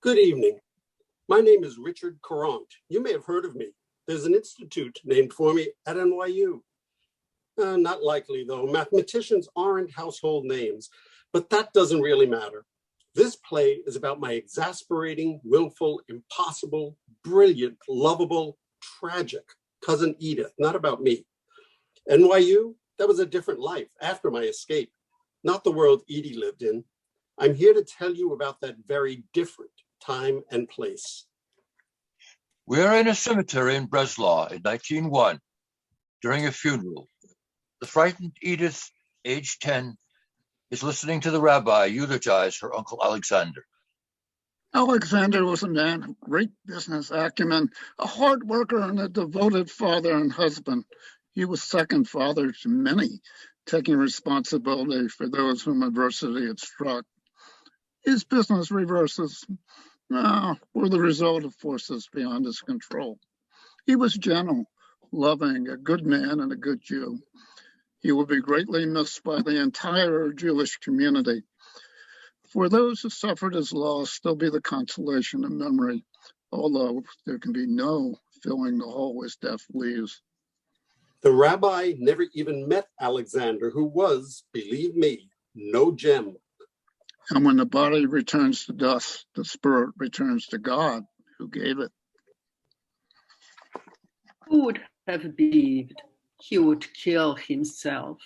Good evening. My name is Richard Courant. You may have heard of me. There's an institute named for me at NYU. Not likely, though. Mathematicians aren't household names, but that doesn't really matter. This play is about my exasperating, willful, impossible, brilliant, lovable, tragic cousin Edith, not about me. NYU, that was a different life after my escape, not the world Edie lived in. I'm here to tell you about that very different time and place. We are in a cemetery in Breslau in 1901 during a funeral. The frightened Edith, age 10, is listening to the rabbi eulogize her uncle Alexander. Alexander was a man of great business acumen, a hard worker and a devoted father and husband. He was second father to many, taking responsibility for those whom adversity had struck. His business reverses were the result of forces beyond his control. He was gentle, loving, a good man and a good Jew. He will be greatly missed by the entire Jewish community. For those who suffered his loss, there'll be the consolation of memory, although there can be no filling the hole his death leaves. The rabbi never even met Alexander, who was, believe me, no gem. And when the body returns to dust, the spirit returns to God, who gave it. Who would have believed he would kill himself?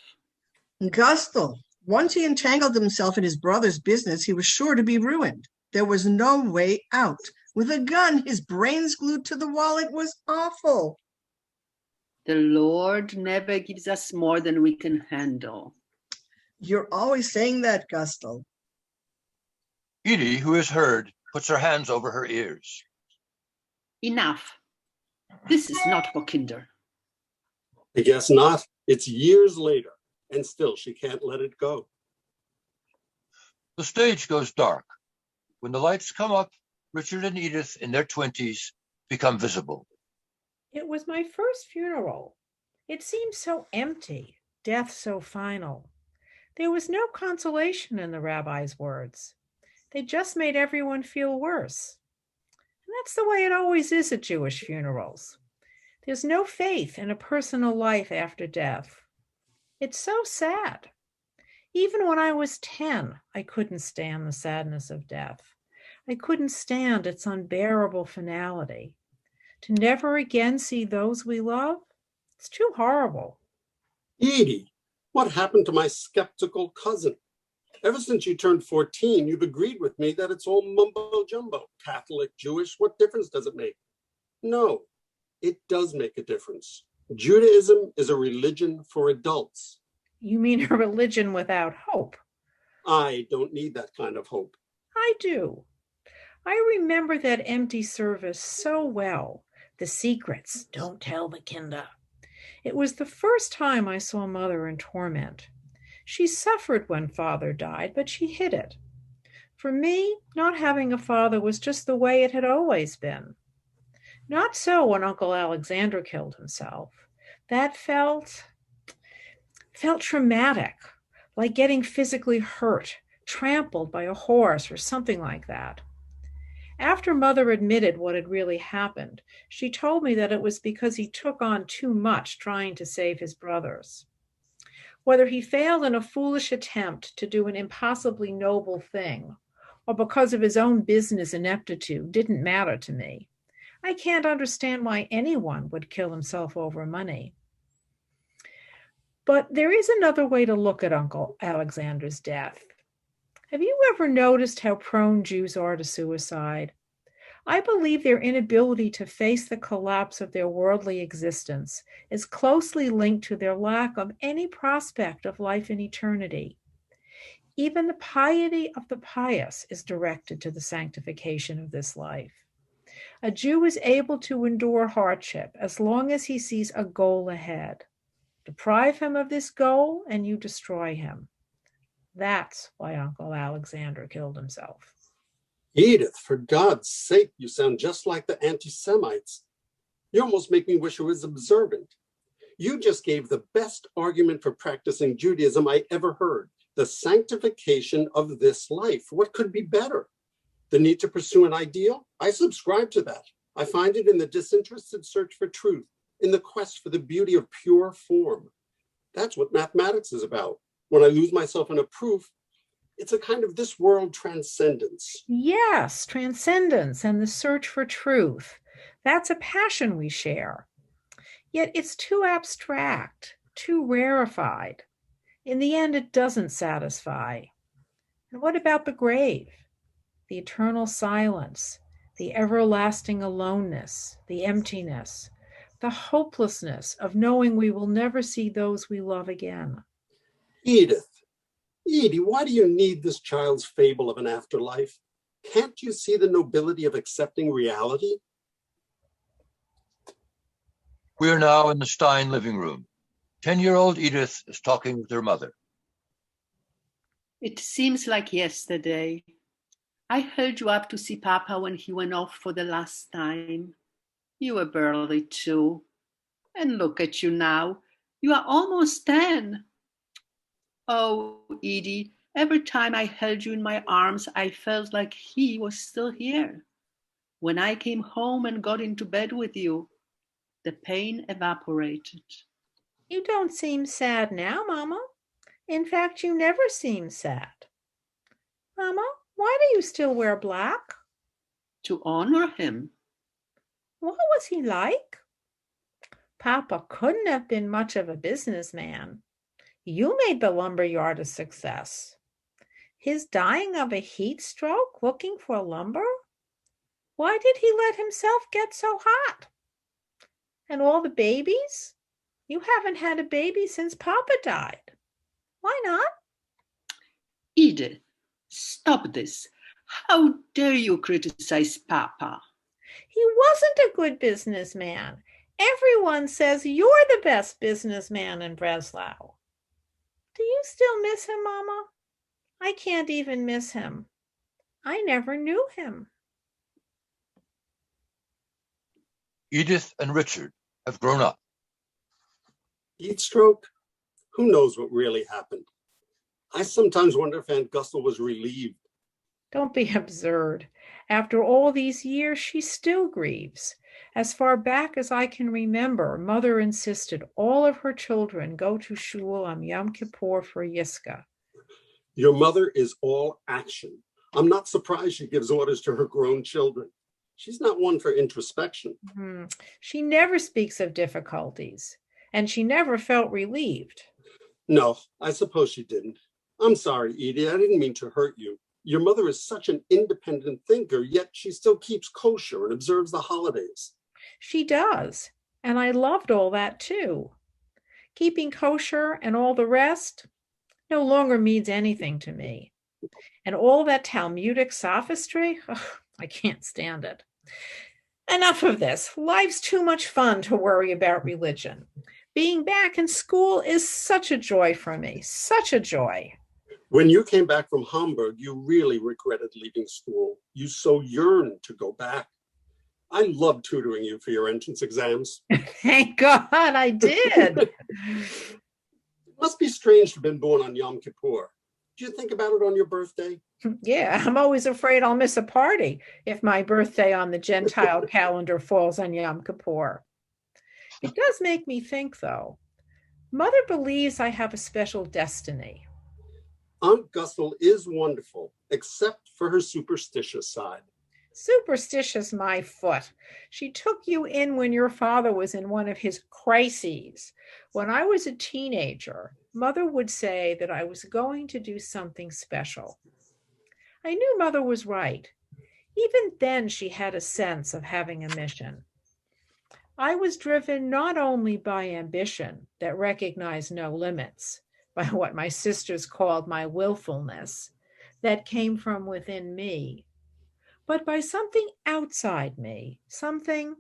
Gustl. Once he entangled himself in his brother's business, he was sure to be ruined. There was no way out. With a gun, his brains glued to the wall, it was awful. The Lord never gives us more than we can handle. You're always saying that, Gustl. Edie, who is heard, puts her hands over her ears. Enough. This is not for kinder. I guess not. It's years later, and still she can't let it go. The stage goes dark. When the lights come up, Richard and Edith, in their 20s, become visible. It was my first funeral. It seemed so empty, death so final. There was no consolation in the rabbi's words. They just made everyone feel worse. And that's the way it always is at Jewish funerals. There's no faith in a personal life after death. It's so sad. Even when I was 10, I couldn't stand the sadness of death. I couldn't stand its unbearable finality. To never again see those we love, it's too horrible. Edie, what happened to my skeptical cousin? Ever since you turned 14, you've agreed with me that it's all mumbo jumbo. Catholic, Jewish, what difference does it make? No, it does make a difference. Judaism is a religion for adults. You mean a religion without hope? I don't need that kind of hope. I do. I remember that empty service so well. The secrets, don't tell the kinder. It was the first time I saw Mother in torment. She suffered when Father died, but she hid it. For me, not having a father was just the way it had always been. Not so when Uncle Alexander killed himself. That felt traumatic, like getting physically hurt, trampled by a horse or something like that. After Mother admitted what had really happened, she told me that it was because he took on too much trying to save his brothers. Whether he failed in a foolish attempt to do an impossibly noble thing, or because of his own business ineptitude, didn't matter to me. I can't understand why anyone would kill himself over money. But there is another way to look at Uncle Alexander's death. Have you ever noticed how prone Jews are to suicide? I believe their inability to face the collapse of their worldly existence is closely linked to their lack of any prospect of life in eternity. Even the piety of the pious is directed to the sanctification of this life. A Jew is able to endure hardship as long as he sees a goal ahead. Deprive him of this goal and you destroy him. That's why Uncle Alexander killed himself. Edith, for God's sake, you sound just like the anti-Semites. You almost make me wish I was observant. You just gave the best argument for practicing Judaism I ever heard, the sanctification of this life. What could be better? The need to pursue an ideal? I subscribe to that. I find it in the disinterested search for truth, in the quest for the beauty of pure form. That's what mathematics is about. When I lose myself in a proof, it's a kind of this world transcendence. Yes, transcendence and the search for truth. That's a passion we share. Yet it's too abstract, too rarefied. In the end, it doesn't satisfy. And what about the grave? The eternal silence, the everlasting aloneness, the emptiness, the hopelessness of knowing we will never see those we love again. Edie, why do you need this child's fable of an afterlife? Can't you see the nobility of accepting reality? We are now in the Stein living room. 10-year-old Edith is talking with her mother. It seems like yesterday. I held you up to see Papa when he went off for the last time. You were barely 2. And look at you now. You are almost 10. Oh, Edie, every time I held you in my arms, I felt like he was still here. When I came home and got into bed with you, the pain evaporated. You don't seem sad now, Mama. In fact, you never seem sad. Mama, why do you still wear black? To honor him. What was he like? Papa couldn't have been much of a businessman. You made the lumber yard a success. His dying of a heat stroke looking for lumber? Why did he let himself get so hot? And all the babies? You haven't had a baby since Papa died. Why not? Edith, stop this. How dare you criticize Papa? He wasn't a good businessman. Everyone says you're the best businessman in Breslau. Do you still miss him, Mama? I can't even miss him. I never knew him. Edith and Richard have grown up. Heat stroke? Who knows what really happened? I sometimes wonder if Aunt Gustle was relieved. Don't be absurd. After all these years, she still grieves. As far back as I can remember, Mother insisted all of her children go to shul on Yom Kippur for Yiska. Your mother is all action. I'm not surprised she gives orders to her grown children. She's not one for introspection. She never speaks of difficulties, and she never felt relieved. No, I suppose she didn't. I'm sorry, Edie, I didn't mean to hurt you. Your mother is such an independent thinker, yet she still keeps kosher and observes the holidays. She does, and I loved all that too. Keeping kosher and all the rest no longer means anything to me. And all that Talmudic sophistry, I can't stand it. Enough of this. Life's too much fun to worry about religion. Being back in school is such a joy for me, such a joy. When you came back from Hamburg, you really regretted leaving school. You so yearned to go back. I loved tutoring you for your entrance exams. Thank God I did. It must be strange to have been born on Yom Kippur. Do you think about it on your birthday? Yeah, I'm always afraid I'll miss a party if my birthday on the Gentile calendar falls on Yom Kippur. It does make me think, though. Mother believes I have a special destiny. Aunt Gustle is wonderful, except for her superstitious side. Superstitious, my foot. She took you in when your father was in one of his crises. When I was a teenager, Mother would say that I was going to do something special. I knew Mother was right. Even then, she had a sense of having a mission. I was driven not only by ambition that recognized no limits, by what my sisters called my willfulness, that came from within me, but by something outside me, something,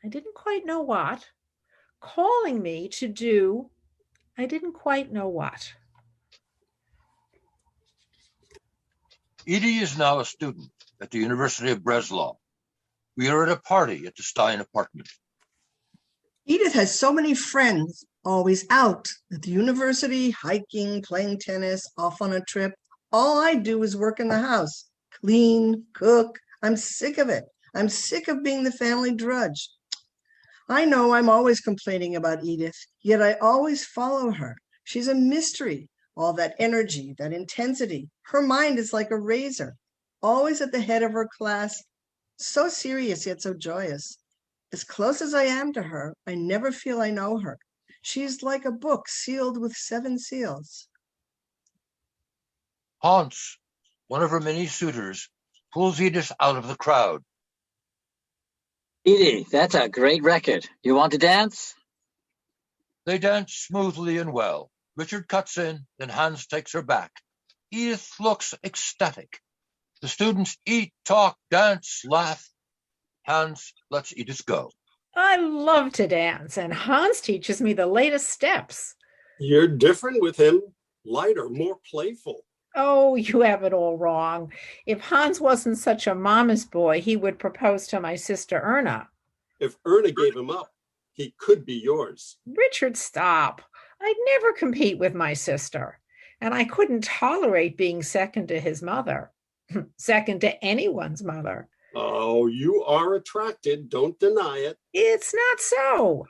I didn't quite know what, calling me to do, I didn't quite know what. Edie is now a student at the University of Breslau. We are at a party at the Stein apartment. Edith has so many friends, always out at the university, hiking, playing tennis, off on a trip. All I do is work in the house. clean, cook. I'm sick of it. I'm sick of being the family drudge. I know I'm always complaining about Edith, yet I always follow her. She's a mystery. All that energy, that intensity. Her mind is like a razor, always at the head of her class, so serious yet so joyous. As close as I am to her, I never feel I know her. She's like a book sealed with 7 seals. Hans, one of her many suitors, pulls Edith out of the crowd. Edie, that's a great record. You want to dance? They dance smoothly and well. Richard cuts in, then Hans takes her back. Edith looks ecstatic. The students eat, talk, dance, laugh. Hans lets Edith go. I love to dance, and Hans teaches me the latest steps. You're different with him, lighter, more playful. Oh, you have it all wrong. If Hans wasn't such a mama's boy, he would propose to my sister Erna. If Erna gave him up, he could be yours. Richard, stop. I'd never compete with my sister, and I couldn't tolerate being second to his mother. Second to anyone's mother. Oh, you are attracted, don't deny it. It's not so.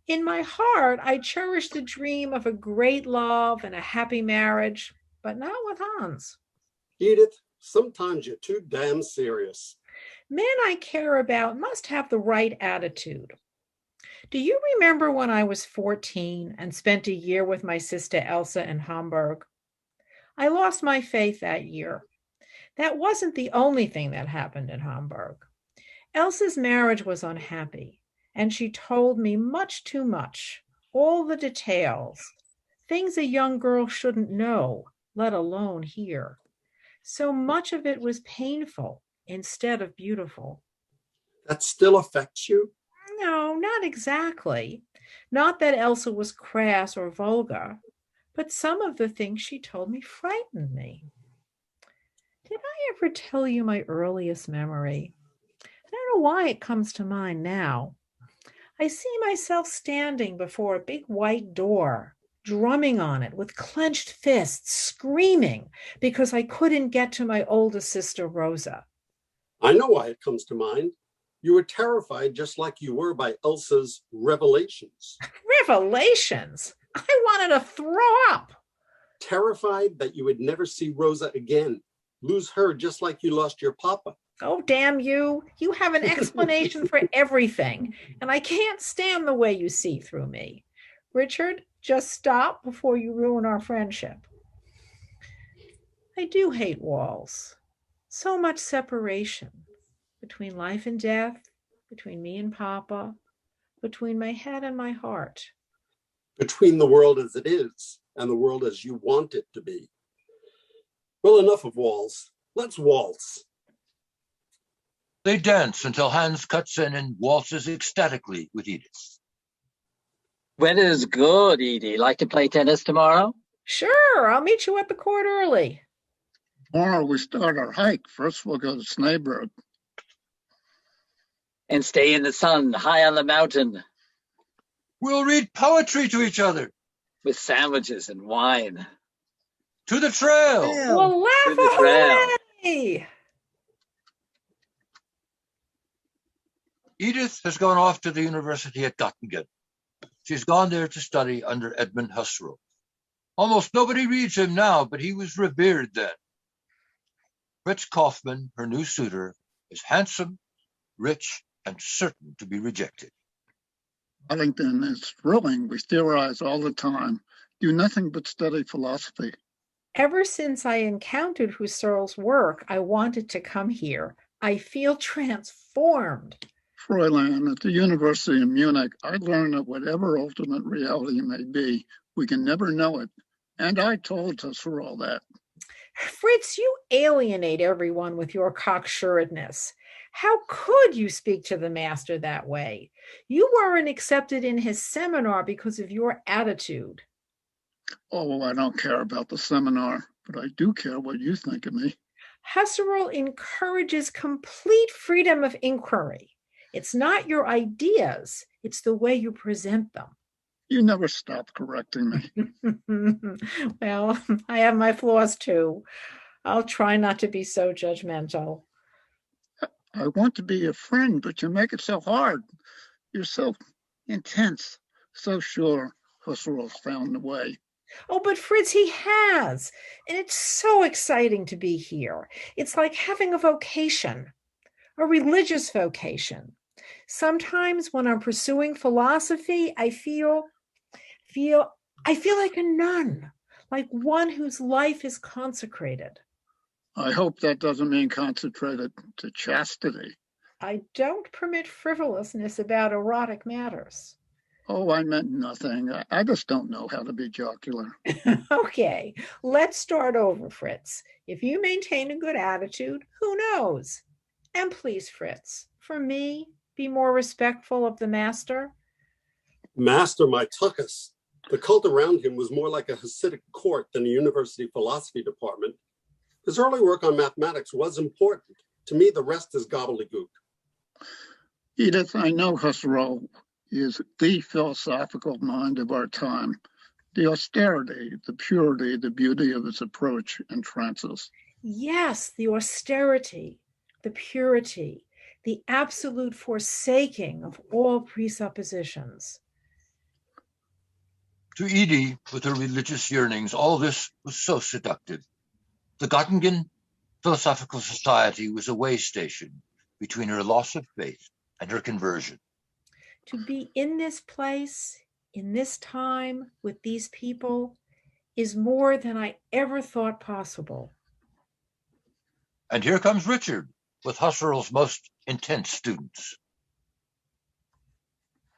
In my heart, I cherish the dream of a great love and a happy marriage, but not with Hans. Edith, sometimes you're too damn serious. Men I care about must have the right attitude. Do you remember when I was 14 and spent a year with my sister Elsa in Hamburg? I lost my faith that year. That wasn't the only thing that happened in Hamburg. Elsa's marriage was unhappy, and she told me much too much, all the details, things a young girl shouldn't know, let alone hear. So much of it was painful instead of beautiful. That still affects you? No, not exactly. Not that Elsa was crass or vulgar, but some of the things she told me frightened me. Did I ever tell you my earliest memory? I don't know why it comes to mind now. I see myself standing before a big white door, drumming on it with clenched fists, screaming because I couldn't get to my oldest sister, Rosa. I know why it comes to mind. You were terrified just like you were by Elsa's revelations. Revelations? I wanted to throw up. Terrified that you would never see Rosa again. Lose her just like you lost your papa. Oh, damn you. You have an explanation for everything, and I can't stand the way you see through me. Richard, just stop before you ruin our friendship. I do hate walls. So much separation between life and death, between me and Papa, between my head and my heart. Between the world as it is and the world as you want it to be. Well, enough of walls. Let's waltz. They dance until Hans cuts in and waltzes ecstatically with Edith. Weather's good, Edie. Like to play tennis tomorrow? Sure, I'll meet you at the court early. Tomorrow we start our hike. First we'll go to Snaberg. And stay in the sun, high on the mountain, We'll read poetry to each other. with sandwiches and wine. To the trail. We'll laugh To the trail. away. Edith has gone off to the university at Göttingen. She's gone there to study under Edmund Husserl. Almost nobody reads him now, but he was revered then. Fritz Kaufmann, her new suitor, is handsome, rich, and certain to be rejected. Arlington is thrilling. We theorize all the time. Do nothing but study philosophy. Ever since I encountered Husserl's work, I wanted to come here. I feel transformed. Fräulein, at the University of Munich, I learned that whatever ultimate reality may be, we can never know it. And I told Husserl that. Fritz, you alienate everyone with your cocksuredness. How could you speak to the master that way? You weren't accepted in his seminar because of your attitude. Oh, I don't care about the seminar, but I do care what you think of me. Husserl encourages complete freedom of inquiry. It's not your ideas, it's the way you present them. You never stop correcting me. Well, I have my flaws too. I'll try not to be so judgmental. I want to be your friend, but you make it so hard. You're so intense, so sure Husserl's found the way. Oh, but Fritz, he has. And it's so exciting to be here. It's like having a vocation, a religious vocation. Sometimes when I'm pursuing philosophy, I feel like a nun, like one whose life is consecrated. I hope that doesn't mean consecrated to chastity. I don't permit frivolousness about erotic matters. Oh, I meant nothing. I just don't know how to be jocular. Okay, let's start over, Fritz. If you maintain a good attitude, who knows? And please, Fritz, for me, be more respectful of the master. Master my tuchus. The cult around him was more like a Hasidic court than a university philosophy department. His early work on mathematics was important. To me, the rest is gobbledygook. Edith, I know Husserl is the philosophical mind of our time. The austerity, the purity, the beauty of his approach entrances. Yes, the austerity, the purity, the absolute forsaking of all presuppositions. To Edie, with her religious yearnings, all this was so seductive. The Göttingen Philosophical Society was a way station between her loss of faith and her conversion. To be in this place, in this time, with these people, is more than I ever thought possible. And here comes Richard with Husserl's most intense students.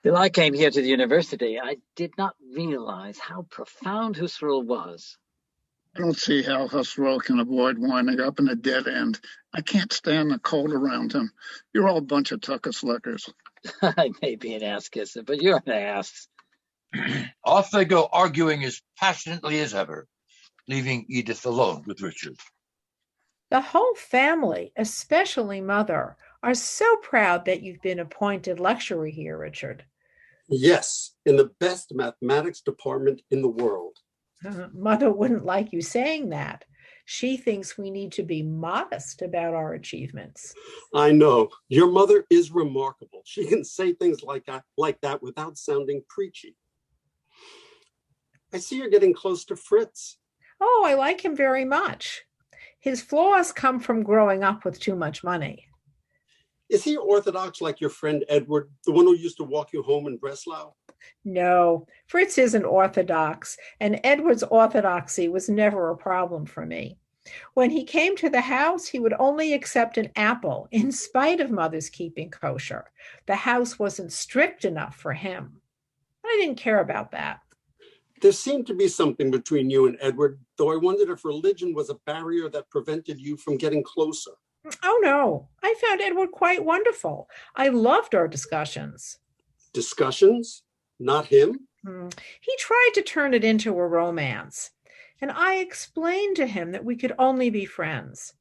Till I came here to the university, I did not realize how profound Husserl was. I don't see how Husserl can avoid winding up in a dead end. I can't stand the cold around him. You're all a bunch of tuckus lickers. I may be an ass kisser, but you're an ass. Off they go, arguing as passionately as ever, leaving Edith alone with Richard. The whole family, especially Mother, are so proud that you've been appointed lecturer here, Richard. Yes, in the best mathematics department in the world. Mother wouldn't like you saying that. She thinks we need to be modest about our achievements. I know. Your mother is remarkable. She can say things like that without sounding preachy. I see you're getting close to Fritz. Oh, I like him very much. His flaws come from growing up with too much money. Is he orthodox like your friend Edward, the one who used to walk you home in Breslau? No, Fritz isn't orthodox, and Edward's orthodoxy was never a problem for me. When he came to the house, he would only accept an apple, in spite of Mother's keeping kosher. The house wasn't strict enough for him. I didn't care about that. There seemed to be something between you and Edward, though I wondered if religion was a barrier that prevented you from getting closer. Oh, no. I found Edward quite wonderful. I loved our discussions. Discussions? Not him? He tried to turn it into a romance, and I explained to him that we could only be friends.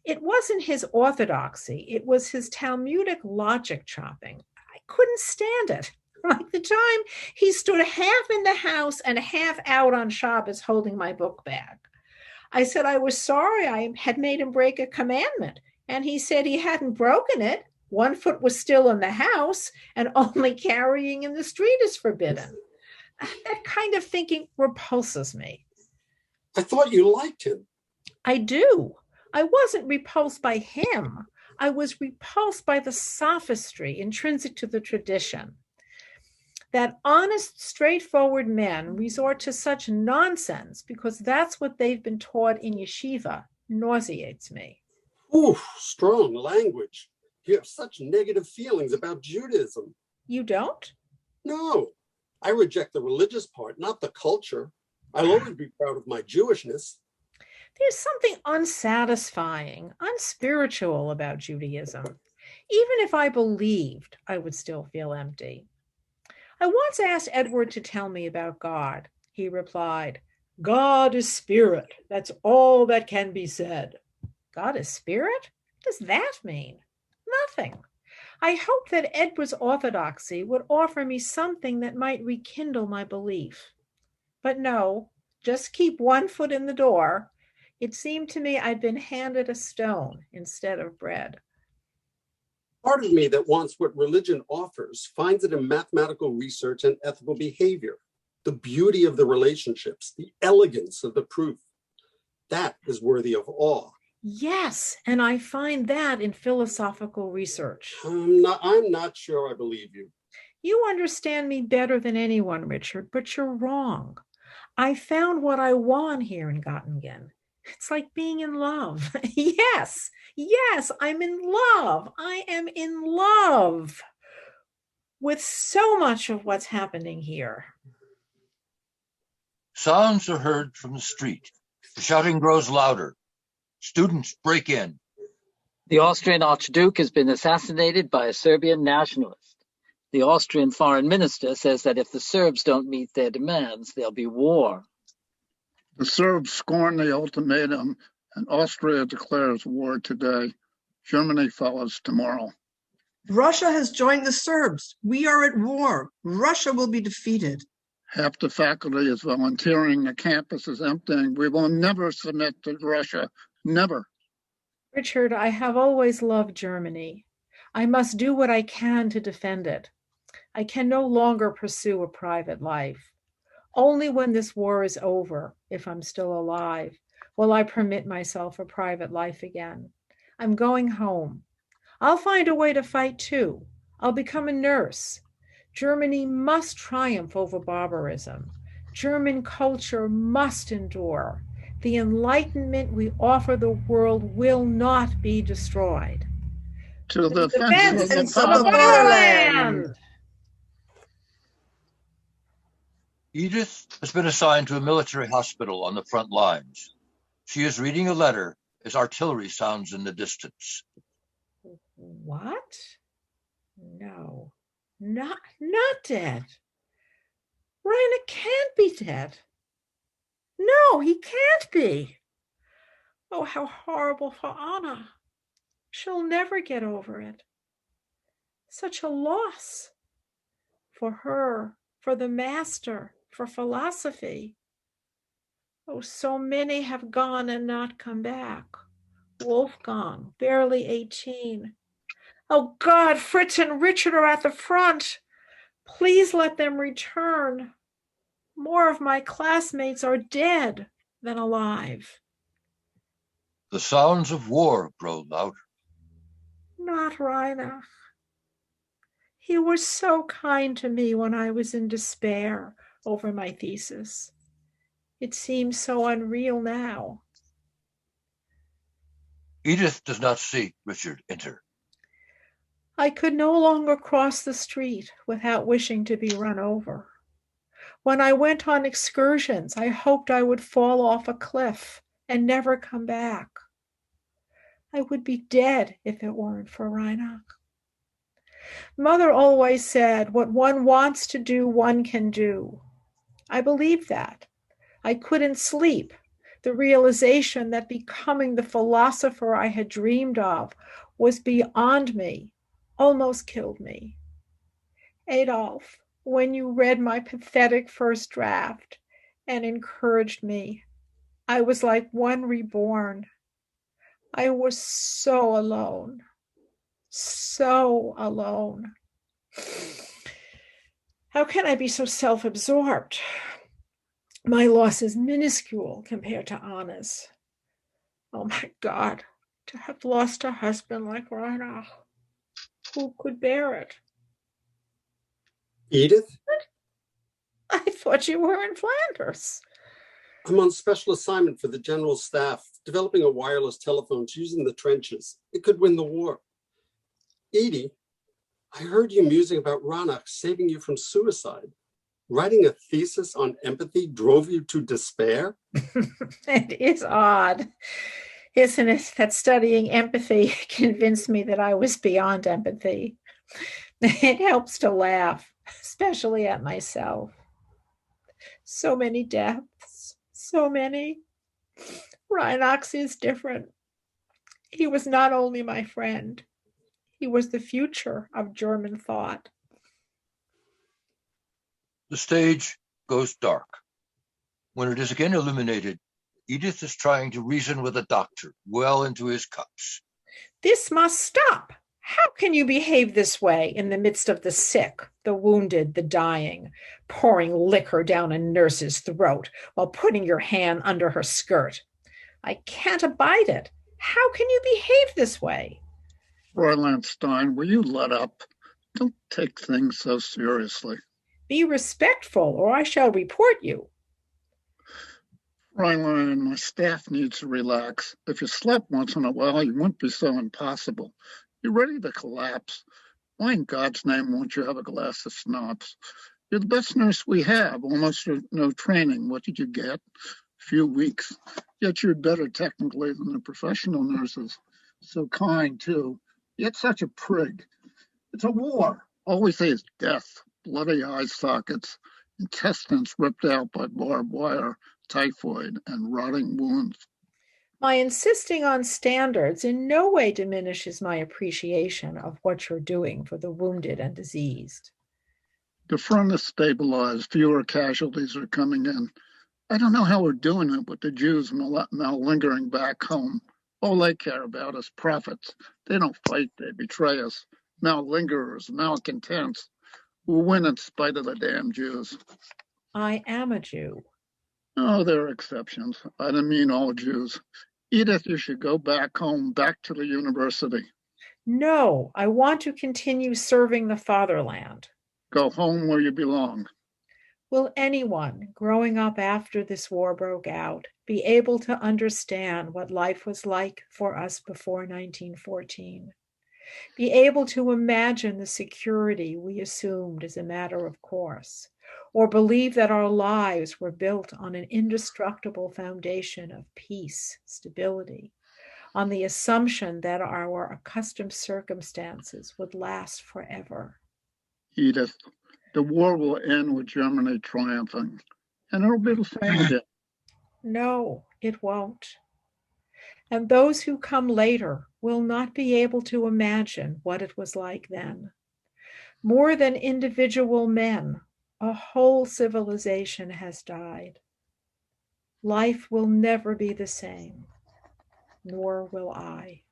It wasn't his orthodoxy. It was his Talmudic logic chopping. I couldn't stand it. Like the time he stood half in the house and half out on Shabbos holding my book bag. I said I was sorry I had made him break a commandment, and he said he hadn't broken it. One foot was still in the house, and only carrying in the street is forbidden. That kind of thinking repulses me. I thought you liked him. I do. I wasn't repulsed by him. I was repulsed by the sophistry intrinsic to the tradition. That honest, straightforward men resort to such nonsense because that's what they've been taught in yeshiva nauseates me. Ooh, strong language. You have such negative feelings about Judaism. You don't? No, I reject the religious part, not the culture. I'll always be proud of my Jewishness. There's something unsatisfying, unspiritual about Judaism. Even if I believed, I would still feel empty. I once asked Edward to tell me about God. He replied, "God is spirit. That's all that can be said." God is spirit? What does that mean? Nothing. I hoped that Edward's orthodoxy would offer me something that might rekindle my belief. But no, just keep one foot in the door. It seemed to me I'd been handed a stone instead of bread. Part of me that wants what religion offers finds it in mathematical research and ethical behavior, the beauty of the relationships, the elegance of the proof. That is worthy of awe. Yes, and I find that in philosophical research. I'm not sure I believe you. You understand me better than anyone, Richard, but you're wrong. I found what I want here in Göttingen. It's like being in love. Yes, I'm in love. I am in love with so much of what's happening here. Sounds are heard from the street. The shouting grows louder. Students break in. The Austrian Archduke has been assassinated by a Serbian nationalist. The Austrian foreign minister says that if the Serbs don't meet their demands, there'll be war. The Serbs scorn the ultimatum, and Austria declares war today. Germany follows tomorrow. Russia has joined the Serbs. We are at war. Russia will be defeated. Half the faculty is volunteering. The campus is emptying. We will never submit to Russia. Never. Richard, I have always loved Germany. I must do what I can to defend it. I can no longer pursue a private life. Only when this war is over, if I'm still alive, will I permit myself a private life again. I'm going home. I'll find a way to fight too. I'll become a nurse. Germany must triumph over barbarism. German culture must endure. The enlightenment we offer the world will not be destroyed. To the defense defense of of the fatherland. Edith has been assigned to a military hospital on the front lines. She is reading a letter as artillery sounds in the distance. What? No, not dead. Rainer can't be dead. No, he can't be. Oh, how horrible for Anna. She'll never get over it. Such a loss for her, for the master, for philosophy. Oh, so many have gone and not come back. Wolfgang, barely 18. Oh God, Fritz and Richard are at the front. Please let them return. More of my classmates are dead than alive. The sounds of war grow louder. Not Rainer. He was so kind to me when I was in despair over my thesis. It seems so unreal now. Edith does not see Richard enter. I could no longer cross the street without wishing to be run over. When I went on excursions, I hoped I would fall off a cliff and never come back. I would be dead if it weren't for Reinach. Mother always said, what one wants to do, one can do. I believed that. I couldn't sleep. The realization that becoming the philosopher I had dreamed of was beyond me almost killed me. Adolf, when you read my pathetic first draft and encouraged me, I was like one reborn. I was so alone. So alone. How can I be so self-absorbed? My loss is minuscule compared to Anna's. Oh my God, to have lost a husband like Reinach. Who could bear it? Edith? I thought you were in Flanders. I'm on special assignment for the general staff, developing a wireless telephone to use in the trenches. It could win the war. Edie, I heard you musing about Ranach saving you from suicide. Writing a thesis on empathy drove you to despair? It is odd, isn't it, that studying empathy convinced me that I was beyond empathy. It helps to laugh, especially at myself. So many deaths, so many. Reinach is different. He was not only my friend, he was the future of German thought. The stage goes dark. When it is again illuminated, Edith is trying to reason with a doctor well into his cups. This must stop. How can you behave this way in the midst of the sick, the wounded, the dying, pouring liquor down a nurse's throat while putting your hand under her skirt? I can't abide it. How can you behave this way? Fräulein Stein, will you let up? Don't take things so seriously. Be respectful, or I shall report you. Fräulein, my staff needs to relax. If you slept once in a while, you wouldn't be so impossible. You're ready to collapse. Why in God's name won't you have a glass of schnapps? You're the best nurse we have, almost no training. What did you get? A few weeks. Yet you're better technically than the professional nurses. So kind, too. Yet such a prig. It's a war. All we say is death, bloody eye sockets, intestines ripped out by barbed wire, typhoid, and rotting wounds. My insisting on standards in no way diminishes my appreciation of what you're doing for the wounded and diseased. The front is stabilized. Fewer casualties are coming in. I don't know how we're doing it with the Jews malingering back home. All they care about is profits. They don't fight, they betray us. Malingerers, malcontents. We'll win in spite of the damn Jews. I am a Jew. Oh, there are exceptions. I didn't mean all Jews. Edith, you should go back home, back to the university. No, I want to continue serving the fatherland. Go home where you belong. Will anyone growing up after this war broke out be able to understand what life was like for us before 1914? Be able to imagine the security we assumed as a matter of course, or believe that our lives were built on an indestructible foundation of peace, stability, on the assumption that our accustomed circumstances would last forever? Edith, the war will end with Germany triumphing, and it'll be the same again. No, it won't. And those who come later will not be able to imagine what it was like then. More than individual men, a whole civilization has died. Life will never be the same, nor will I.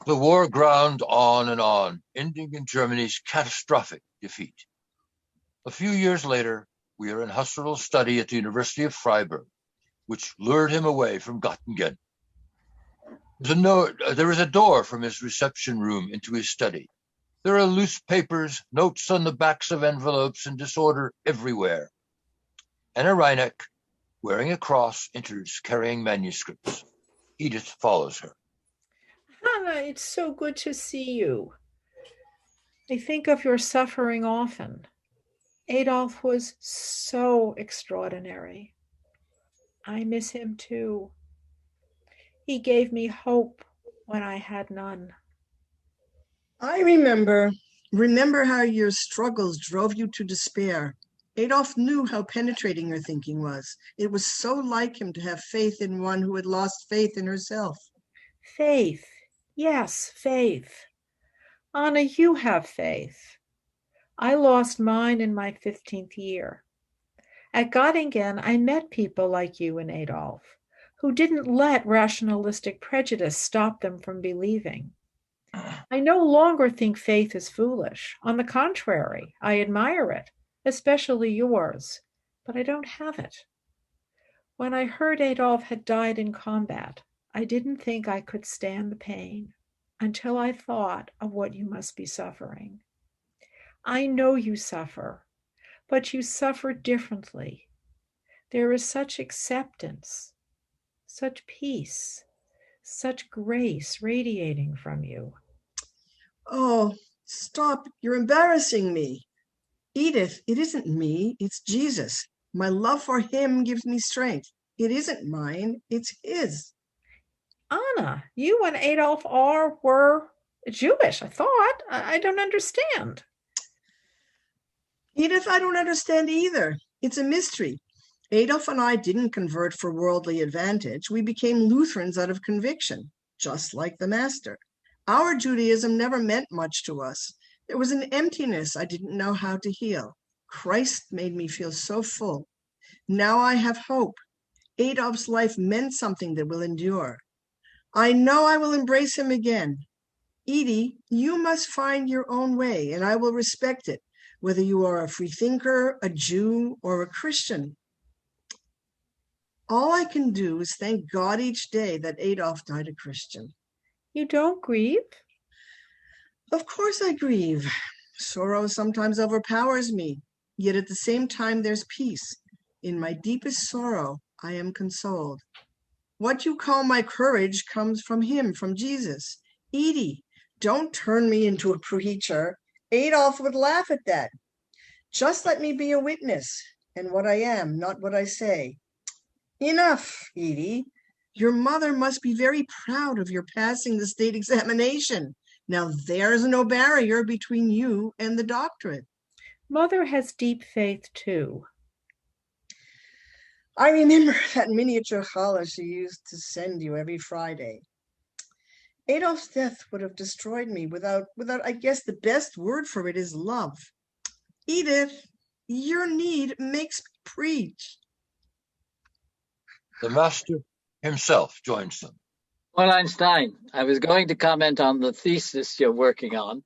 The war ground on and on, ending in Germany's catastrophic defeat. A few years later, we are in Husserl's study at the University of Freiburg, which lured him away from Göttingen. There is a door from his reception room into his study. There are loose papers, notes on the backs of envelopes, and disorder everywhere. Anna Reinecke, wearing a cross, enters carrying manuscripts. Edith follows her. Hannah, it's so good to see you. I think of your suffering often. Adolf was so extraordinary. I miss him too. He gave me hope when I had none. I remember how your struggles drove you to despair. Adolf knew how penetrating your thinking was. It was so like him to have faith in one who had lost faith in herself. Faith. Yes, faith. Anna, you have faith. I lost mine in my 15th year. At Göttingen, I met people like you and Adolf, who didn't let rationalistic prejudice stop them from believing. I no longer think faith is foolish. On the contrary, I admire it, especially yours, but I don't have it. When I heard Adolf had died in combat, I didn't think I could stand the pain until I thought of what you must be suffering. I know you suffer, but you suffer differently. There is such acceptance, such peace, such grace radiating from you. Oh, stop. You're embarrassing me. Edith, it isn't me. It's Jesus. My love for him gives me strength. It isn't mine. It's his. Anna, you and Adolf were Jewish, I thought. I don't understand. Edith, I don't understand either. It's a mystery. Adolf and I didn't convert for worldly advantage. We became Lutherans out of conviction, just like the Master. Our Judaism never meant much to us. There was an emptiness I didn't know how to heal. Christ made me feel so full. Now I have hope. Adolf's life meant something that will endure. I know I will embrace him again. Edie, you must find your own way, and I will respect it, whether you are a free thinker, a Jew, or a Christian. All I can do is thank God each day that Adolf died a Christian. You don't grieve? Of course I grieve. Sorrow sometimes overpowers me, yet at the same time there's peace. In my deepest sorrow, I am consoled. What you call my courage comes from him, from Jesus. Edie, don't turn me into a preacher. Adolf would laugh at that. Just let me be a witness, and what I am, not what I say. Enough, Edie. Your mother must be very proud of your passing the state examination. Now there's no barrier between you and the doctorate. Mother has deep faith too. I remember that miniature challah she used to send you every Friday. Adolf's death would have destroyed me without, I guess the best word for it is love. Edith, your need makes me preach. The master himself joins them. Fräulein Stein, I was going to comment on the thesis you're working on,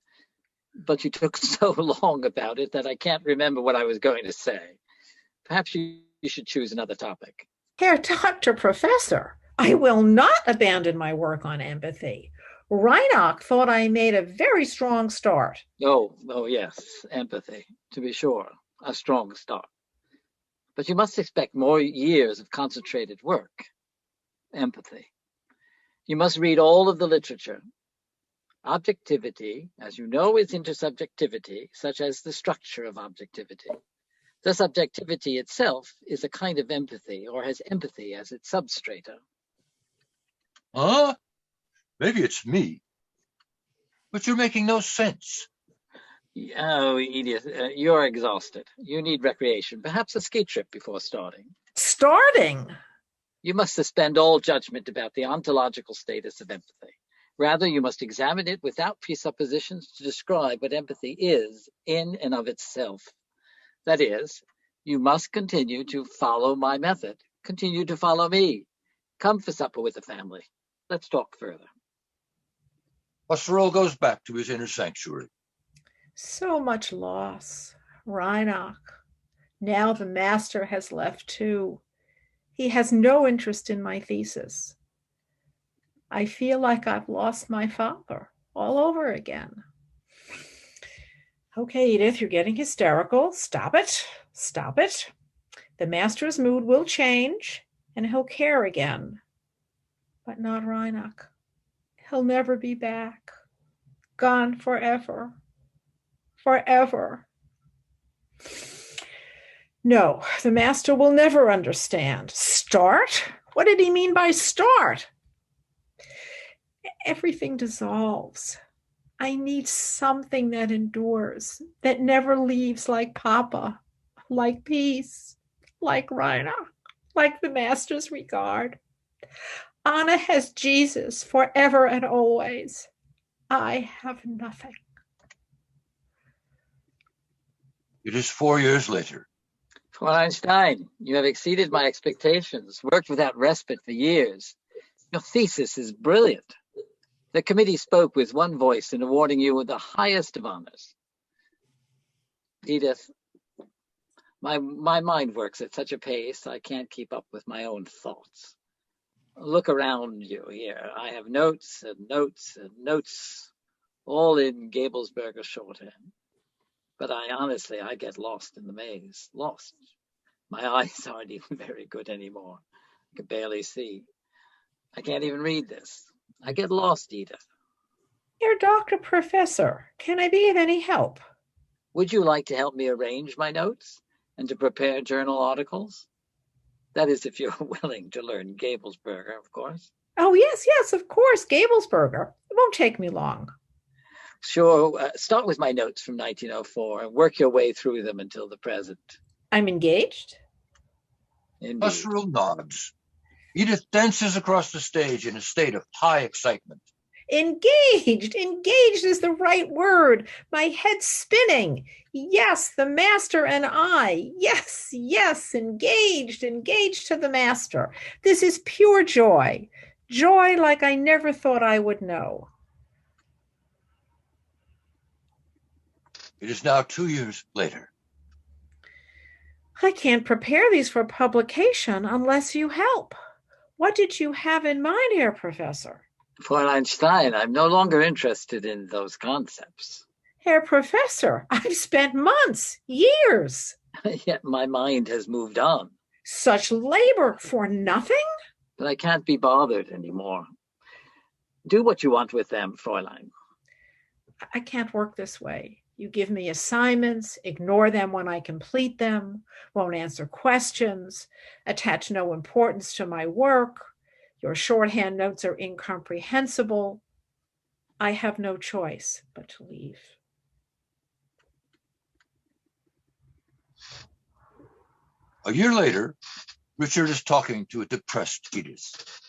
but you took so long about it that I can't remember what I was going to say. Perhaps you should choose another topic. Herr Dr. Professor, I will not abandon my work on empathy. Reinach thought I made a very strong start. Oh, yes, empathy, to be sure, a strong start. But you must expect more years of concentrated work. Empathy. You must read all of the literature. Objectivity, as you know, is intersubjectivity, such as the structure of objectivity. The subjectivity itself is a kind of empathy, or has empathy as its substrata. Huh? Maybe it's me. But you're making no sense. Oh, Edith, you're exhausted. You need recreation, perhaps a ski trip before starting. Starting? You must suspend all judgment about the ontological status of empathy. Rather, you must examine it without presuppositions to describe what empathy is in and of itself. That is, you must continue to follow my method. Continue to follow me. Come for supper with the family. Let's talk further. Husserl goes back to his inner sanctuary. So much loss. Reinach. Now the master has left too. He has no interest in my thesis. I feel like I've lost my father all over again. Okay, Edith, you're getting hysterical. Stop it. Stop it. The master's mood will change and he'll care again. But not Reinach. He'll never be back. Gone forever. Forever. No, the master will never understand. Start? What did he mean by start? Everything dissolves. I need something that endures, that never leaves, like Papa, like peace, like Reinach, like the master's regard. Anna has Jesus forever and always. I have nothing. It is 4 years later. Fräulein Stein, you have exceeded my expectations, worked without respite for years. Your thesis is brilliant. The committee spoke with one voice in awarding you with the highest of honors. Edith, my mind works at such a pace I can't keep up with my own thoughts. Look around you here. I have notes and notes and notes, all in Gabelsberger shorthand. But I get lost in the maze. Lost. My eyes aren't even very good anymore. I can barely see. I can't even read this. I get lost, Edith. Dear Dr. Professor, can I be of any help? Would you like to help me arrange my notes and to prepare journal articles? That is, if you're willing to learn Gabelsberger, of course. Oh, yes, of course, Gabelsberger. It won't take me long. Sure. Start with my notes from 1904 and work your way through them until the present. I'm engaged? Indeed. Husserl nods. Edith dances across the stage in a state of high excitement. Engaged. Engaged is the right word. My head's spinning. Yes, the master and I. Yes, yes, engaged to the master. This is pure joy. Joy like I never thought I would know. It is now 2 years later. I can't prepare these for publication unless you help. What did you have in mind, Herr Professor? Fräulein Stein, I'm no longer interested in those concepts. Herr Professor, I've spent months, years. Yet my mind has moved on. Such labor for nothing? But I can't be bothered anymore. Do what you want with them, Fräulein. I can't work this way. You give me assignments, ignore them when I complete them, won't answer questions, attach no importance to my work. Your shorthand notes are incomprehensible. I have no choice but to leave. A year later, Richard is talking to a depressed Edith.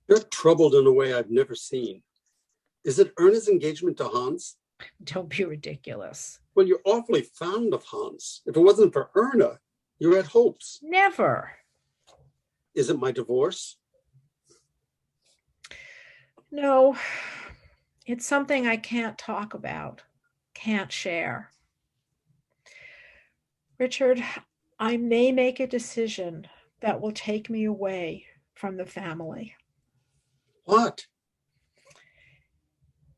You're troubled in a way I've never seen. Is it Erna's engagement to Hans? Don't be ridiculous. Well, you're awfully fond of Hans. If it wasn't for Erna, you had hopes. Never. Is it my divorce? No, it's something I can't talk about, can't share. Richard, I may make a decision that will take me away from the family. What?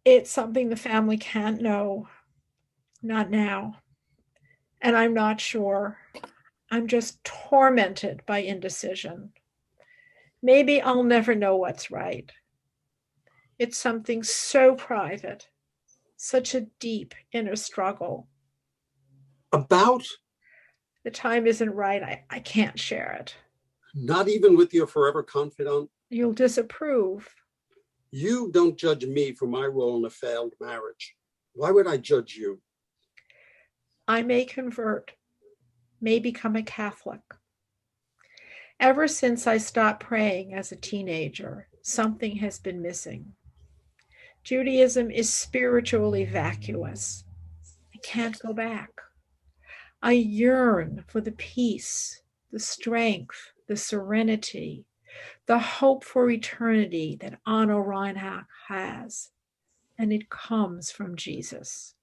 It's something the family can't know, not now. And I'm not sure. I'm just tormented by indecision. Maybe I'll never know what's right. It's something so private, such a deep inner struggle. About? The time isn't right. I can't share it. Not even with your forever confidant? You'll disapprove. You don't judge me for my role in a failed marriage. Why would I judge you? I may convert, may become a Catholic. Ever since I stopped praying as a teenager, something has been missing. Judaism is spiritually vacuous. I can't go back. I yearn for the peace, the strength, the serenity, the hope for eternity that Anno Reinach has, and it comes from Jesus.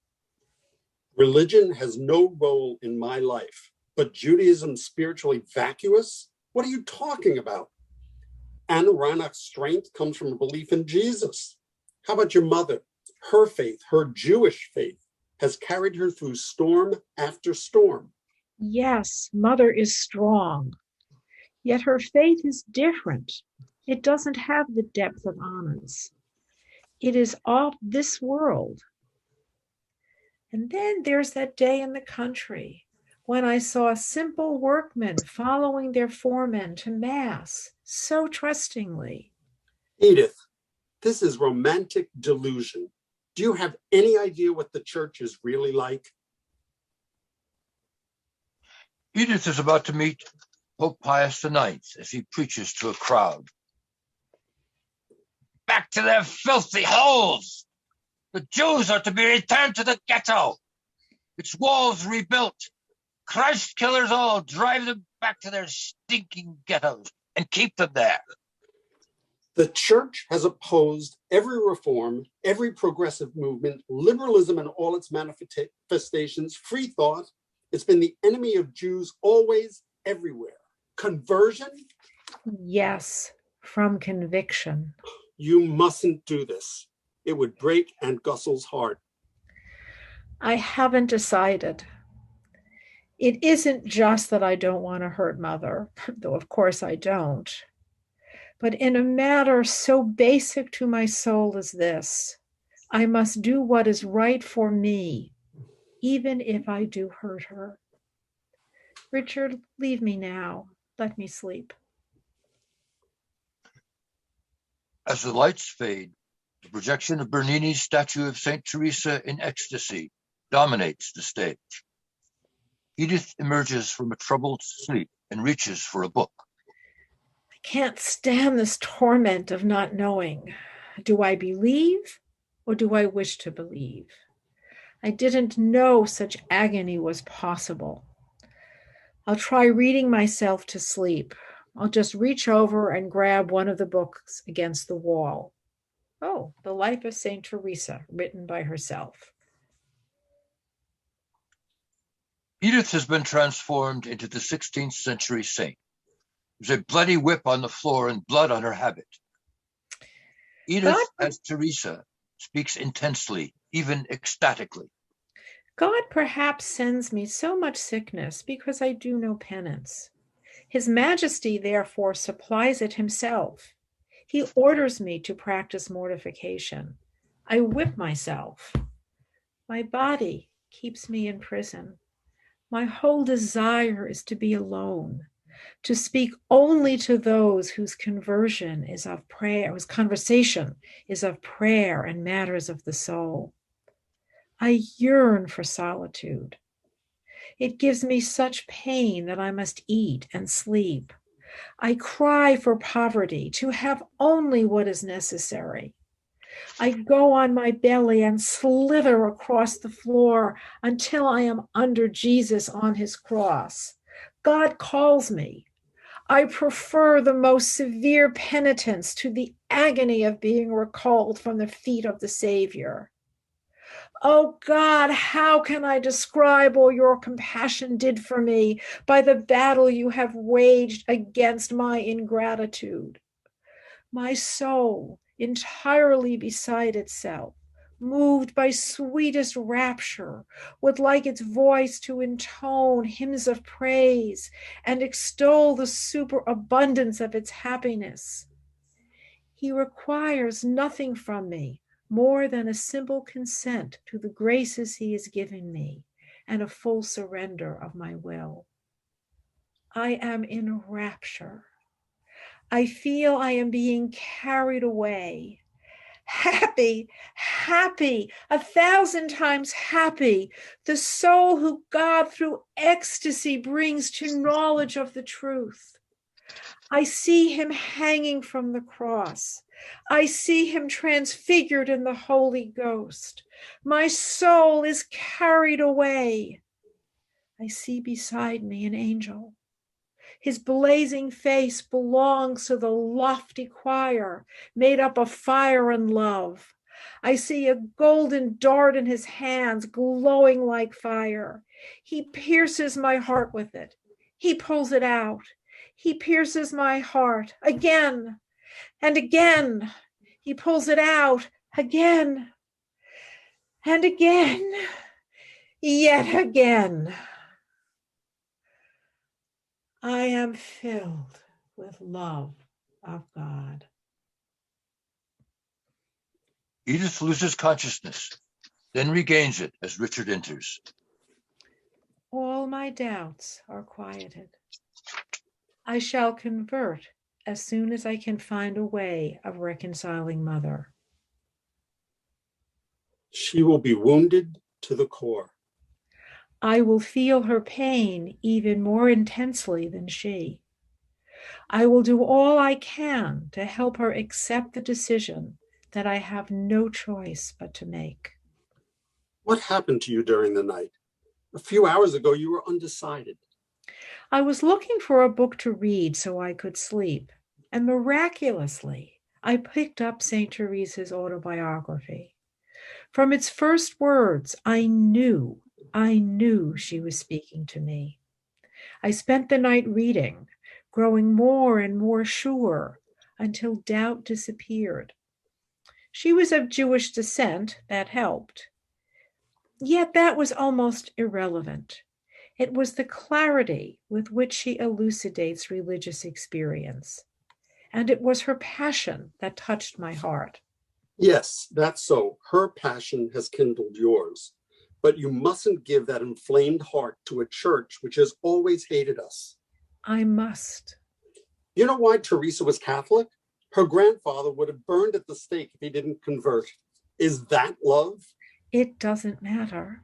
Religion has no role in my life, but Judaism spiritually vacuous? What are you talking about? Anno Reinach's strength comes from a belief in Jesus. How about your mother? Her faith, her Jewish faith, has carried her through storm after storm. Yes, Mother is strong. Yet her faith is different. It doesn't have the depth of Anna's. It is of this world. And then there's that day in the country when I saw simple workmen following their foremen to Mass so trustingly. Edith, this is romantic delusion. Do you have any idea what the church is really like? Edith is about to meet Pope Pius IX as he preaches to a crowd. Back to their filthy holes! The Jews are to be returned to the ghetto, its walls rebuilt. Christ killers all, drive them back to their stinking ghettos and keep them there. The church has opposed every reform, every progressive movement, liberalism in all its manifestations, free thought. It's been the enemy of Jews always, everywhere. Conversion? Yes, from conviction. You mustn't do this. It would break Aunt Gussel's heart. I haven't decided. It isn't just that I don't want to hurt Mother, though of course I don't. But in a matter so basic to my soul as this, I must do what is right for me, even if I do hurt her. Richard, leave me now. Let me sleep. As the lights fade, the projection of Bernini's statue of St. Teresa in ecstasy dominates the stage. Edith emerges from a troubled sleep and reaches for a book. I can't stand this torment of not knowing. Do I believe or do I wish to believe? I didn't know such agony was possible. I'll try reading myself to sleep. I'll just reach over and grab one of the books against the wall. Oh, The Life of St. Teresa, written by herself. Edith has been transformed into the 16th century saint. There's a bloody whip on the floor and blood on her habit. Edith, as Teresa, speaks intensely, even ecstatically. God perhaps sends me so much sickness because I do no penance. His Majesty, therefore, supplies it himself. He orders me to practice mortification. I whip myself. My body keeps me in prison. My whole desire is to be alone, to speak only to those whose conversation is of prayer and matters of the soul. I yearn for solitude. It gives me such pain that I must eat and sleep. I cry for poverty, to have only what is necessary. I go on my belly and slither across the floor until I am under Jesus on his cross. God calls me. I prefer the most severe penitence to the agony of being recalled from the feet of the Savior. Oh God, how can I describe all your compassion did for me by the battle you have waged against my ingratitude? My soul, entirely beside itself, moved by sweetest rapture, would like its voice to intone hymns of praise and extol the superabundance of its happiness. He requires nothing from me more than a simple consent to the graces he is giving me and a full surrender of my will. I am in rapture. I feel I am being carried away. Happy, 1,000 times happy, the soul who God through ecstasy brings to knowledge of the truth. I see him hanging from the cross. I see him transfigured in the Holy Ghost. My soul is carried away. I see beside me an angel. His blazing face belongs to the lofty choir made up of fire and love. I see a golden dart in his hands glowing like fire. He pierces my heart with it. He pulls it out. He pierces my heart again and again. He pulls it out again and again, yet again. I am filled with love of God. Edith loses consciousness, then regains it as Richard enters. All my doubts are quieted. I shall convert as soon as I can find a way of reconciling Mother. She will be wounded to the core. I will feel her pain even more intensely than she. I will do all I can to help her accept the decision that I have no choice but to make. What happened to you during the night? A few hours ago, you were undecided. I was looking for a book to read so I could sleep, and miraculously, I picked up St. Teresa's autobiography. From its first words, I knew she was speaking to me. I spent the night reading, growing more and more sure until doubt disappeared. She was of Jewish descent, that helped. Yet that was almost irrelevant. It was the clarity with which she elucidates religious experience. And it was her passion that touched my heart. Yes, that's so. Her passion has kindled yours. But you mustn't give that inflamed heart to a church which has always hated us. I must. You know why Teresa was Catholic? Her grandfather would have burned at the stake if he didn't convert. Is that love? It doesn't matter.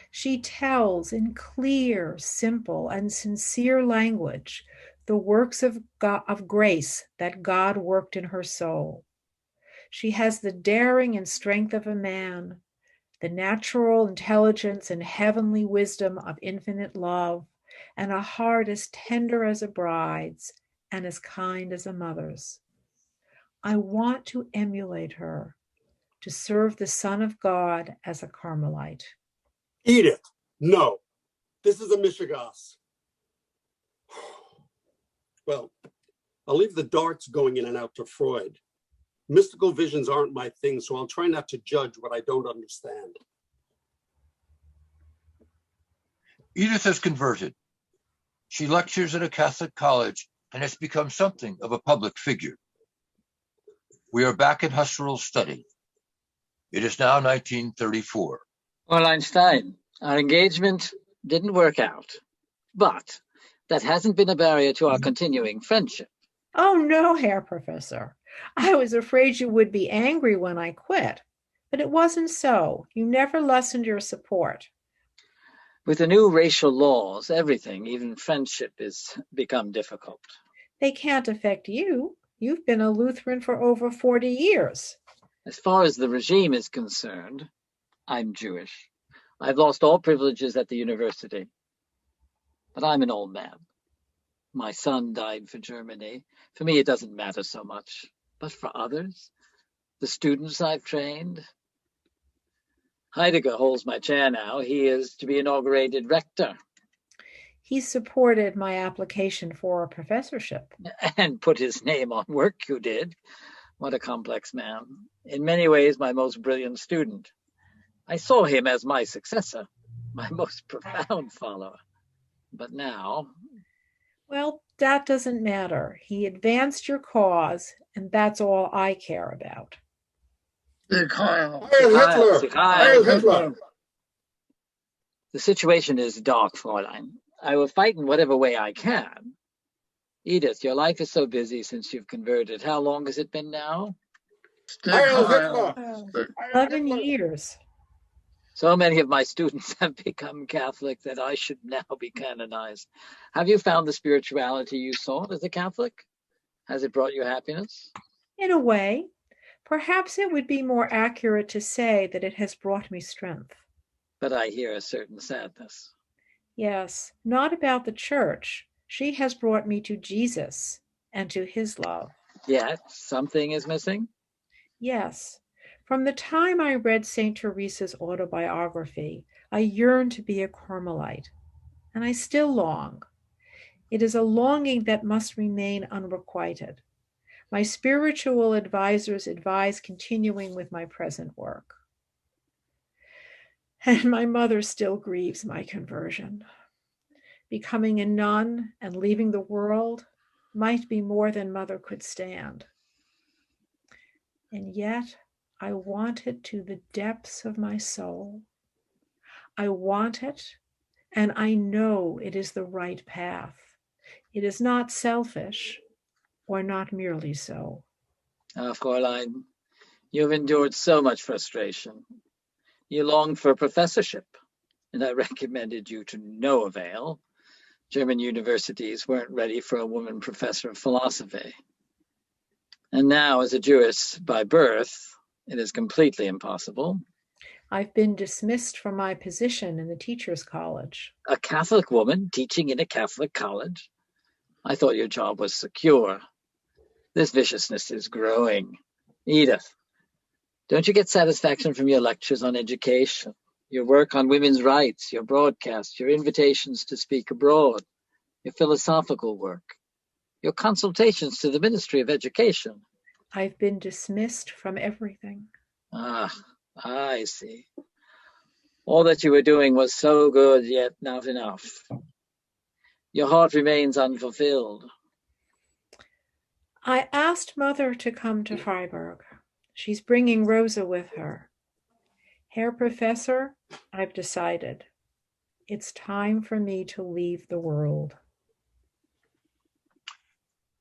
She tells in clear, simple, and sincere language the works of grace that God worked in her soul. She has the daring and strength of a man, the natural intelligence and heavenly wisdom of infinite love, and a heart as tender as a bride's and as kind as a mother's. I want to emulate her, to serve the Son of God as a Carmelite. Edith, no. This is a mishigas. Well, I'll leave the darts going in and out to Freud. Mystical visions aren't my thing, so I'll try not to judge what I don't understand. Edith has converted. She lectures at a Catholic college and has become something of a public figure. We are back in Husserl's study. It is now 1934. Well, Stein, our engagement didn't work out, but that hasn't been a barrier to our continuing friendship. Oh, no, Herr Professor. I was afraid you would be angry when I quit, but it wasn't so. You never lessened your support. With the new racial laws, everything, even friendship, has become difficult. They can't affect you. You've been a Lutheran for over 40 years. As far as the regime is concerned, I'm Jewish. I've lost all privileges at the university. But I'm an old man. My son died for Germany. For me, it doesn't matter so much. But for others, the students I've trained, Heidegger holds my chair now. He is to be inaugurated rector. He supported my application for a professorship. And put his name on work you did. What a complex man. In many ways, my most brilliant student. I saw him as my successor, my most profound follower. But now... Well, that doesn't matter. He advanced your cause, and that's all I care about. Big Heil. Heil Hitler! Heil Hitler! The situation is dark, Fräulein. I will fight in whatever way I can. Edith, your life is so busy since you've converted. How long has it been now? Heil Hitler! 11 years. So many of my students have become Catholic that I should now be canonized. Have you found the spirituality you sought as a Catholic? Has it brought you happiness? In a way. Perhaps it would be more accurate to say that it has brought me strength. But I hear a certain sadness. Yes, not about the church. She has brought me to Jesus and to his love. Yet something is missing? Yes. From the time I read St. Teresa's autobiography, I yearned to be a Carmelite, and I still long. It is a longing that must remain unrequited. My spiritual advisors advise continuing with my present work. And my mother still grieves my conversion. Becoming a nun and leaving the world might be more than mother could stand. And yet, I want it to the depths of my soul. I want it, and I know it is the right path. It is not selfish, or not merely so. Fräulein, you've endured so much frustration. You longed for a professorship, and I recommended you to no avail. German universities weren't ready for a woman professor of philosophy. And now, as a Jewess by birth, it is completely impossible. I've been dismissed from my position in the teacher's college. A Catholic woman teaching in a Catholic college? I thought your job was secure. This viciousness is growing. Edith, don't you get satisfaction from your lectures on education, your work on women's rights, your broadcasts, your invitations to speak abroad, your philosophical work, your consultations to the Ministry of Education? I've been dismissed from everything. Ah, I see. All that you were doing was so good, yet not enough. Your heart remains unfulfilled. I asked Mother to come to Freiburg. She's bringing Rosa with her. Herr Professor, I've decided. It's time for me to leave the world.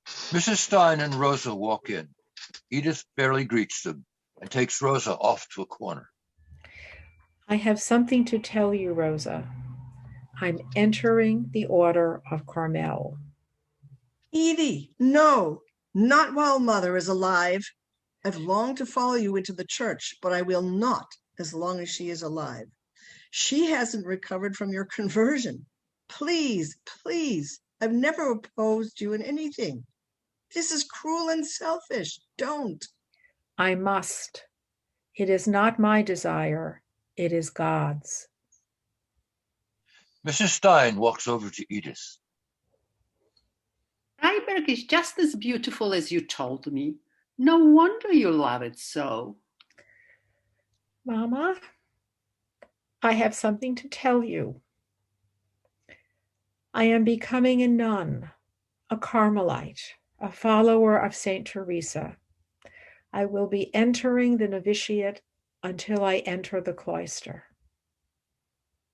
Mrs. Stein and Rosa walk in. Edith barely greets them and takes Rosa off to a corner. I have something to tell you, Rosa. I'm entering the Order of Carmel. Edie, no, not while mother is alive. I've longed to follow you into the church, but I will not as long as she is alive. She hasn't recovered from your conversion. Please, please, I've never opposed you in anything. This is cruel and selfish. Don't. I must. It is not my desire. It is God's. Mrs. Stein walks over to Edith. Freiberg is just as beautiful as you told me. No wonder you love it so. Mama, I have something to tell you. I am becoming a nun, a Carmelite, a follower of Saint Teresa. I will be entering the novitiate until I enter the cloister.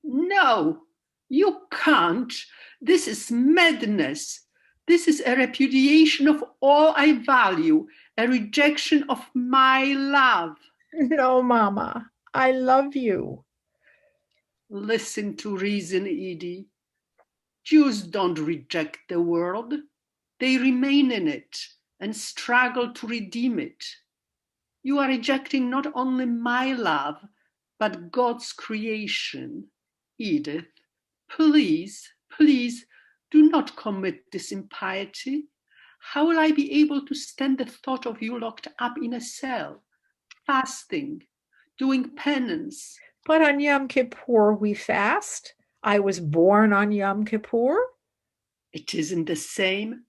No, you can't. This is madness. This is a repudiation of all I value, a rejection of my love. No, Mama, I love you. Listen to reason, Edie. Jews don't reject the world. They remain in it and struggle to redeem it. You are rejecting not only my love, but God's creation. Edith, please, please, do not commit this impiety. How will I be able to stand the thought of you locked up in a cell, fasting, doing penance? But on Yom Kippur we fast. I was born on Yom Kippur. It isn't the same.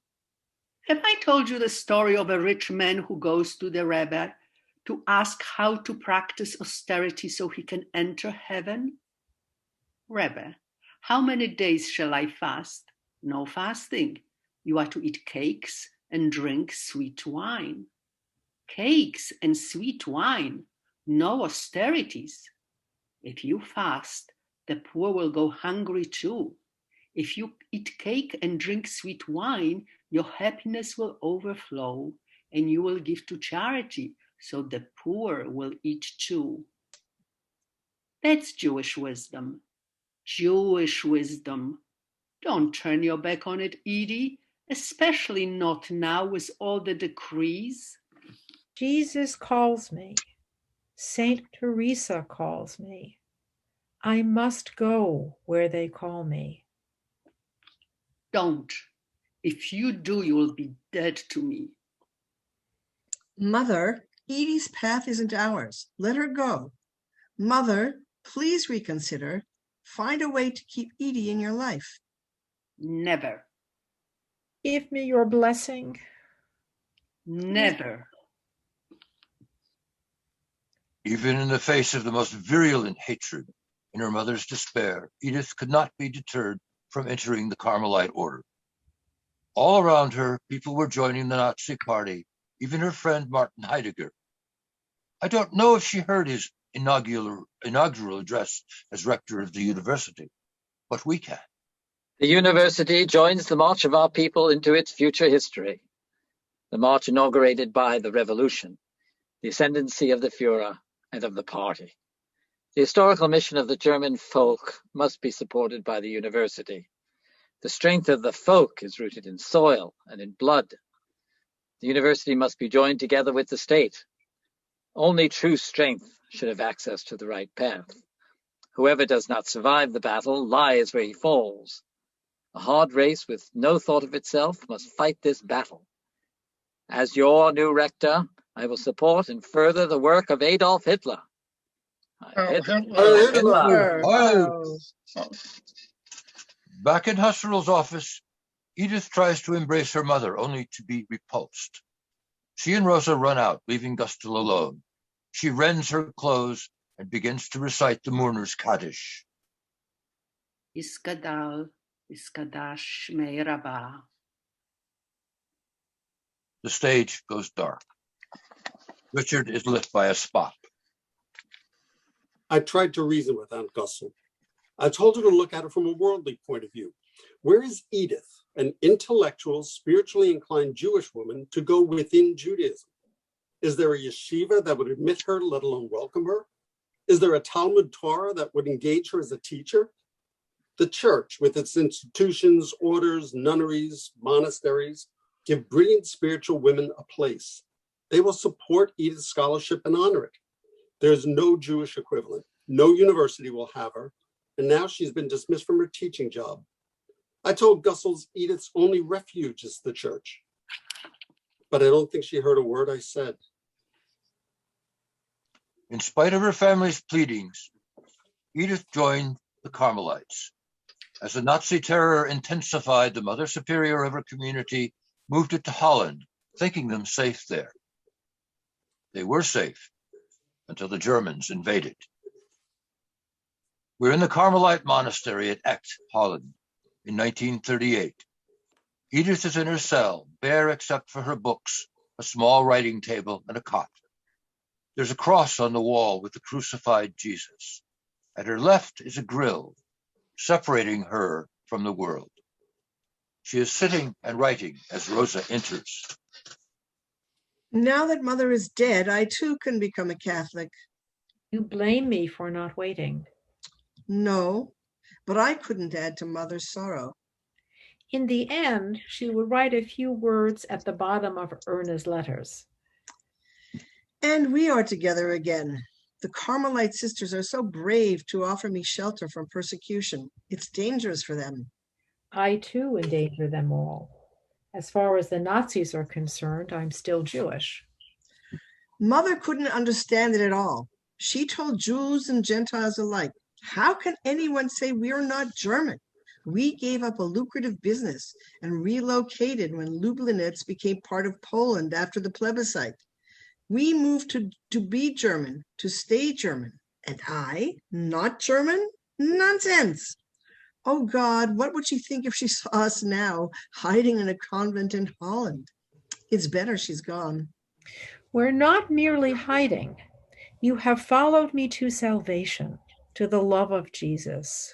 Have I told you the story of a rich man who goes to the Rebbe to ask how to practice austerity so he can enter heaven? Rebbe, how many days shall I fast? No fasting. You are to eat cakes and drink sweet wine. Cakes and sweet wine, no austerities. If you fast, the poor will go hungry too. If you eat cake and drink sweet wine, your happiness will overflow and you will give to charity, so the poor will eat too. That's Jewish wisdom. Jewish wisdom. Don't turn your back on it, Edie, especially not now with all the decrees. Jesus calls me. Saint Teresa calls me. I must go where they call me. Don't. If you do, you will be dead to me. Mother, Edie's path isn't ours. Let her go. Mother, please reconsider. Find a way to keep Edie in your life. Never. Give me your blessing. Never. Even in the face of the most virulent hatred, in her mother's despair, Edith could not be deterred from entering the Carmelite order. All around her, people were joining the Nazi party, even her friend Martin Heidegger. I don't know if she heard his inaugural address as rector of the university, but we can. The university joins the march of our people into its future history. The march inaugurated by the revolution, the ascendancy of the Führer and of the party. The historical mission of the German folk must be supported by the university. The strength of the folk is rooted in soil and in blood. The university must be joined together with the state. Only true strength should have access to the right path. Whoever does not survive the battle lies where he falls. A hard race with no thought of itself must fight this battle. As your new rector, I will support and further the work of Adolf Hitler. Hitler. Back in Husserl's office, Edith tries to embrace her mother, only to be repulsed. She and Rosa run out, leaving Gustl alone. She rends her clothes and begins to recite the mourner's Kaddish. Iskadal, Iskadash Meiraba. The stage goes dark. Richard is lit by a spot. I tried to reason with Aunt Gustl. I told her to look at it from a worldly point of view. Where is Edith, an intellectual, spiritually inclined Jewish woman, to go within Judaism? Is there a yeshiva that would admit her, let alone welcome her? Is there a Talmud Torah that would engage her as a teacher? The church, with its institutions, orders, nunneries, monasteries, give brilliant spiritual women a place. They will support Edith's scholarship and honor it. There's no Jewish equivalent. No university will have her. And now she's been dismissed from her teaching job. I told Gussels Edith's only refuge is the church. But I don't think she heard a word I said. In spite of her family's pleadings, Edith joined the Carmelites. As the Nazi terror intensified, the Mother Superior of her community moved it to Holland, thinking them safe there. They were safe until the Germans invaded. We're in the Carmelite monastery at Echt, Holland, in 1938. Edith is in her cell, bare except for her books, a small writing table, and a cot. There's a cross on the wall with the crucified Jesus. At her left is a grill, separating her from the world. She is sitting and writing as Rosa enters. Now that Mother is dead, I too can become a Catholic. You blame me for not waiting. No, but I couldn't add to Mother's sorrow. In the end, she would write a few words at the bottom of Erna's letters. And we are together again. The Carmelite sisters are so brave to offer me shelter from persecution. It's dangerous for them. I too endanger them all. As far as the Nazis are concerned, I'm still Jewish. Mother couldn't understand it at all. She told Jews and Gentiles alike, how can anyone say we're not German? We gave up a lucrative business and relocated when Lublinitz became part of Poland after the plebiscite. We moved to be German, to stay German. And I, not German? Nonsense. Oh God, what would she think if she saw us now hiding in a convent in Holland? It's better she's gone. We're not merely hiding. You have followed me to salvation, to the love of Jesus.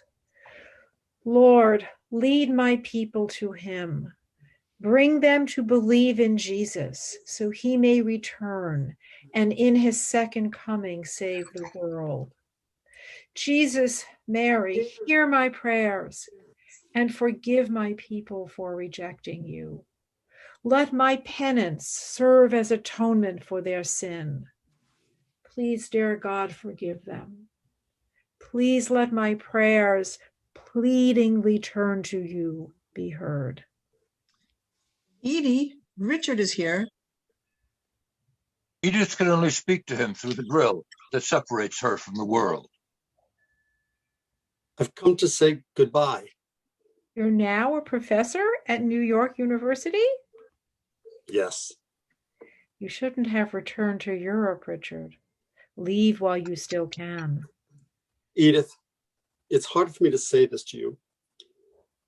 Lord, lead my people to him. Bring them to believe in Jesus so he may return and in his second coming save the world. Jesus, Mary, hear my prayers and forgive my people for rejecting you. Let my penance serve as atonement for their sin. Please, dear God, forgive them. Please let my prayers pleadingly turn to you be heard. Edie, Richard is here. Edith can only speak to him through the grill that separates her from the world. I've come to say goodbye. You're now a professor at New York University? Yes. You shouldn't have returned to Europe, Richard. Leave while you still can. Edith, it's hard for me to say this to you.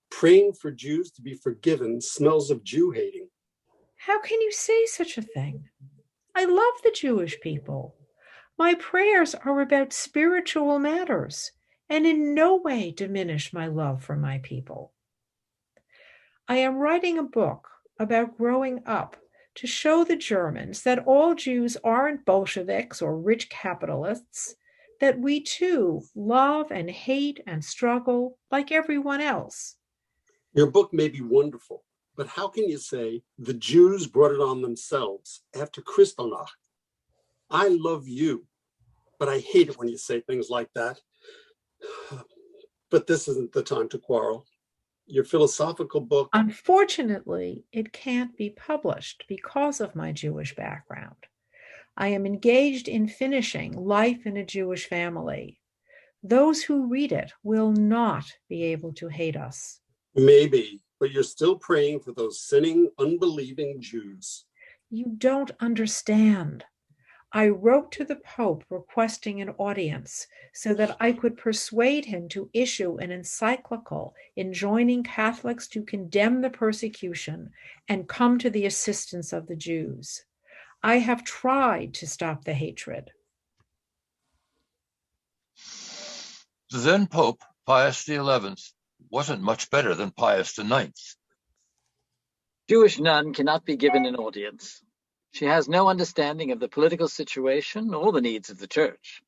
Praying for Jews to be forgiven smells of Jew hating. How can you say such a thing? I love the Jewish people. My prayers are about spiritual matters and in no way diminish my love for my people. I am writing a book about growing up to show the Germans that all Jews aren't Bolsheviks or rich capitalists, that we too love and hate and struggle like everyone else. Your book may be wonderful, but how can you say the Jews brought it on themselves after Kristallnacht? I love you, but I hate it when you say things like that. But this isn't the time to quarrel. Your philosophical book... Unfortunately, it can't be published because of my Jewish background. I am engaged in finishing Life in a Jewish Family. Those who read it will not be able to hate us. Maybe, but you're still praying for those sinning, unbelieving Jews. You don't understand. I wrote to the Pope requesting an audience so that I could persuade him to issue an encyclical enjoining Catholics to condemn the persecution and come to the assistance of the Jews. I have tried to stop the hatred. The then Pope, Pius XI, wasn't much better than Pius IX. Jewish nun cannot be given an audience. She has no understanding of the political situation or the needs of the church.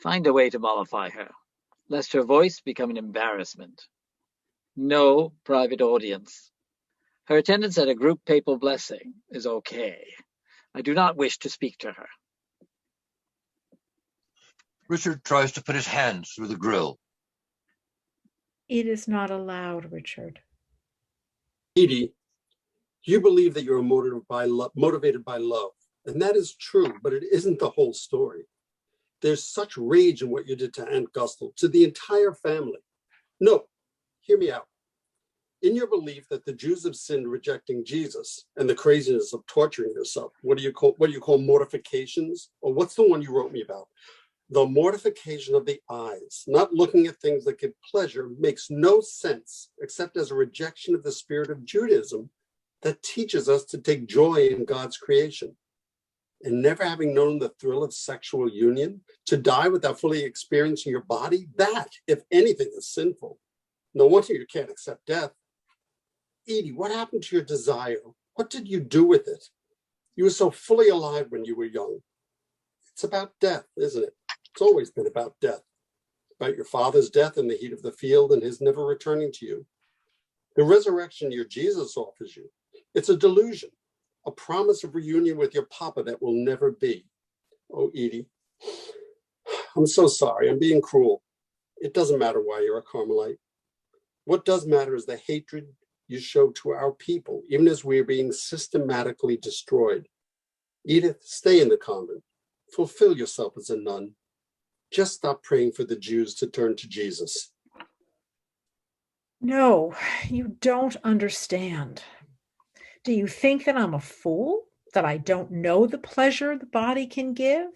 Find a way to mollify her, lest her voice become an embarrassment. No private audience. Her attendance at a group papal blessing is okay, I do not wish to speak to her. Richard tries to put his hands through the grill. It is not allowed, Richard. Edie, you believe that you're motivated by love, and that is true, but it isn't the whole story. There's such rage in what you did to Aunt Gustel, to the entire family. No, hear me out. In your belief that the Jews have sinned rejecting Jesus and the craziness of torturing yourself, what do you call mortifications? Or what's the one you wrote me about? The mortification of the eyes, not looking at things that give pleasure, makes no sense except as a rejection of the spirit of Judaism that teaches us to take joy in God's creation. And never having known the thrill of sexual union, to die without fully experiencing your body, that, if anything, is sinful. No wonder you can't accept death. Edie, what happened to your desire? What did you do with it? You were so fully alive when you were young. It's about death, isn't it? It's always been about death, about your father's death in the heat of the field and his never returning to you. The resurrection your Jesus offers you, it's a delusion, a promise of reunion with your papa that will never be. Oh, Edie, I'm so sorry, I'm being cruel. It doesn't matter why you're a Carmelite. What does matter is the hatred you show to our people, even as we are being systematically destroyed. Edith, stay in the convent. Fulfill yourself as a nun. Just stop praying for the Jews to turn to Jesus. No, you don't understand. Do you think that I'm a fool? That I don't know the pleasure the body can give?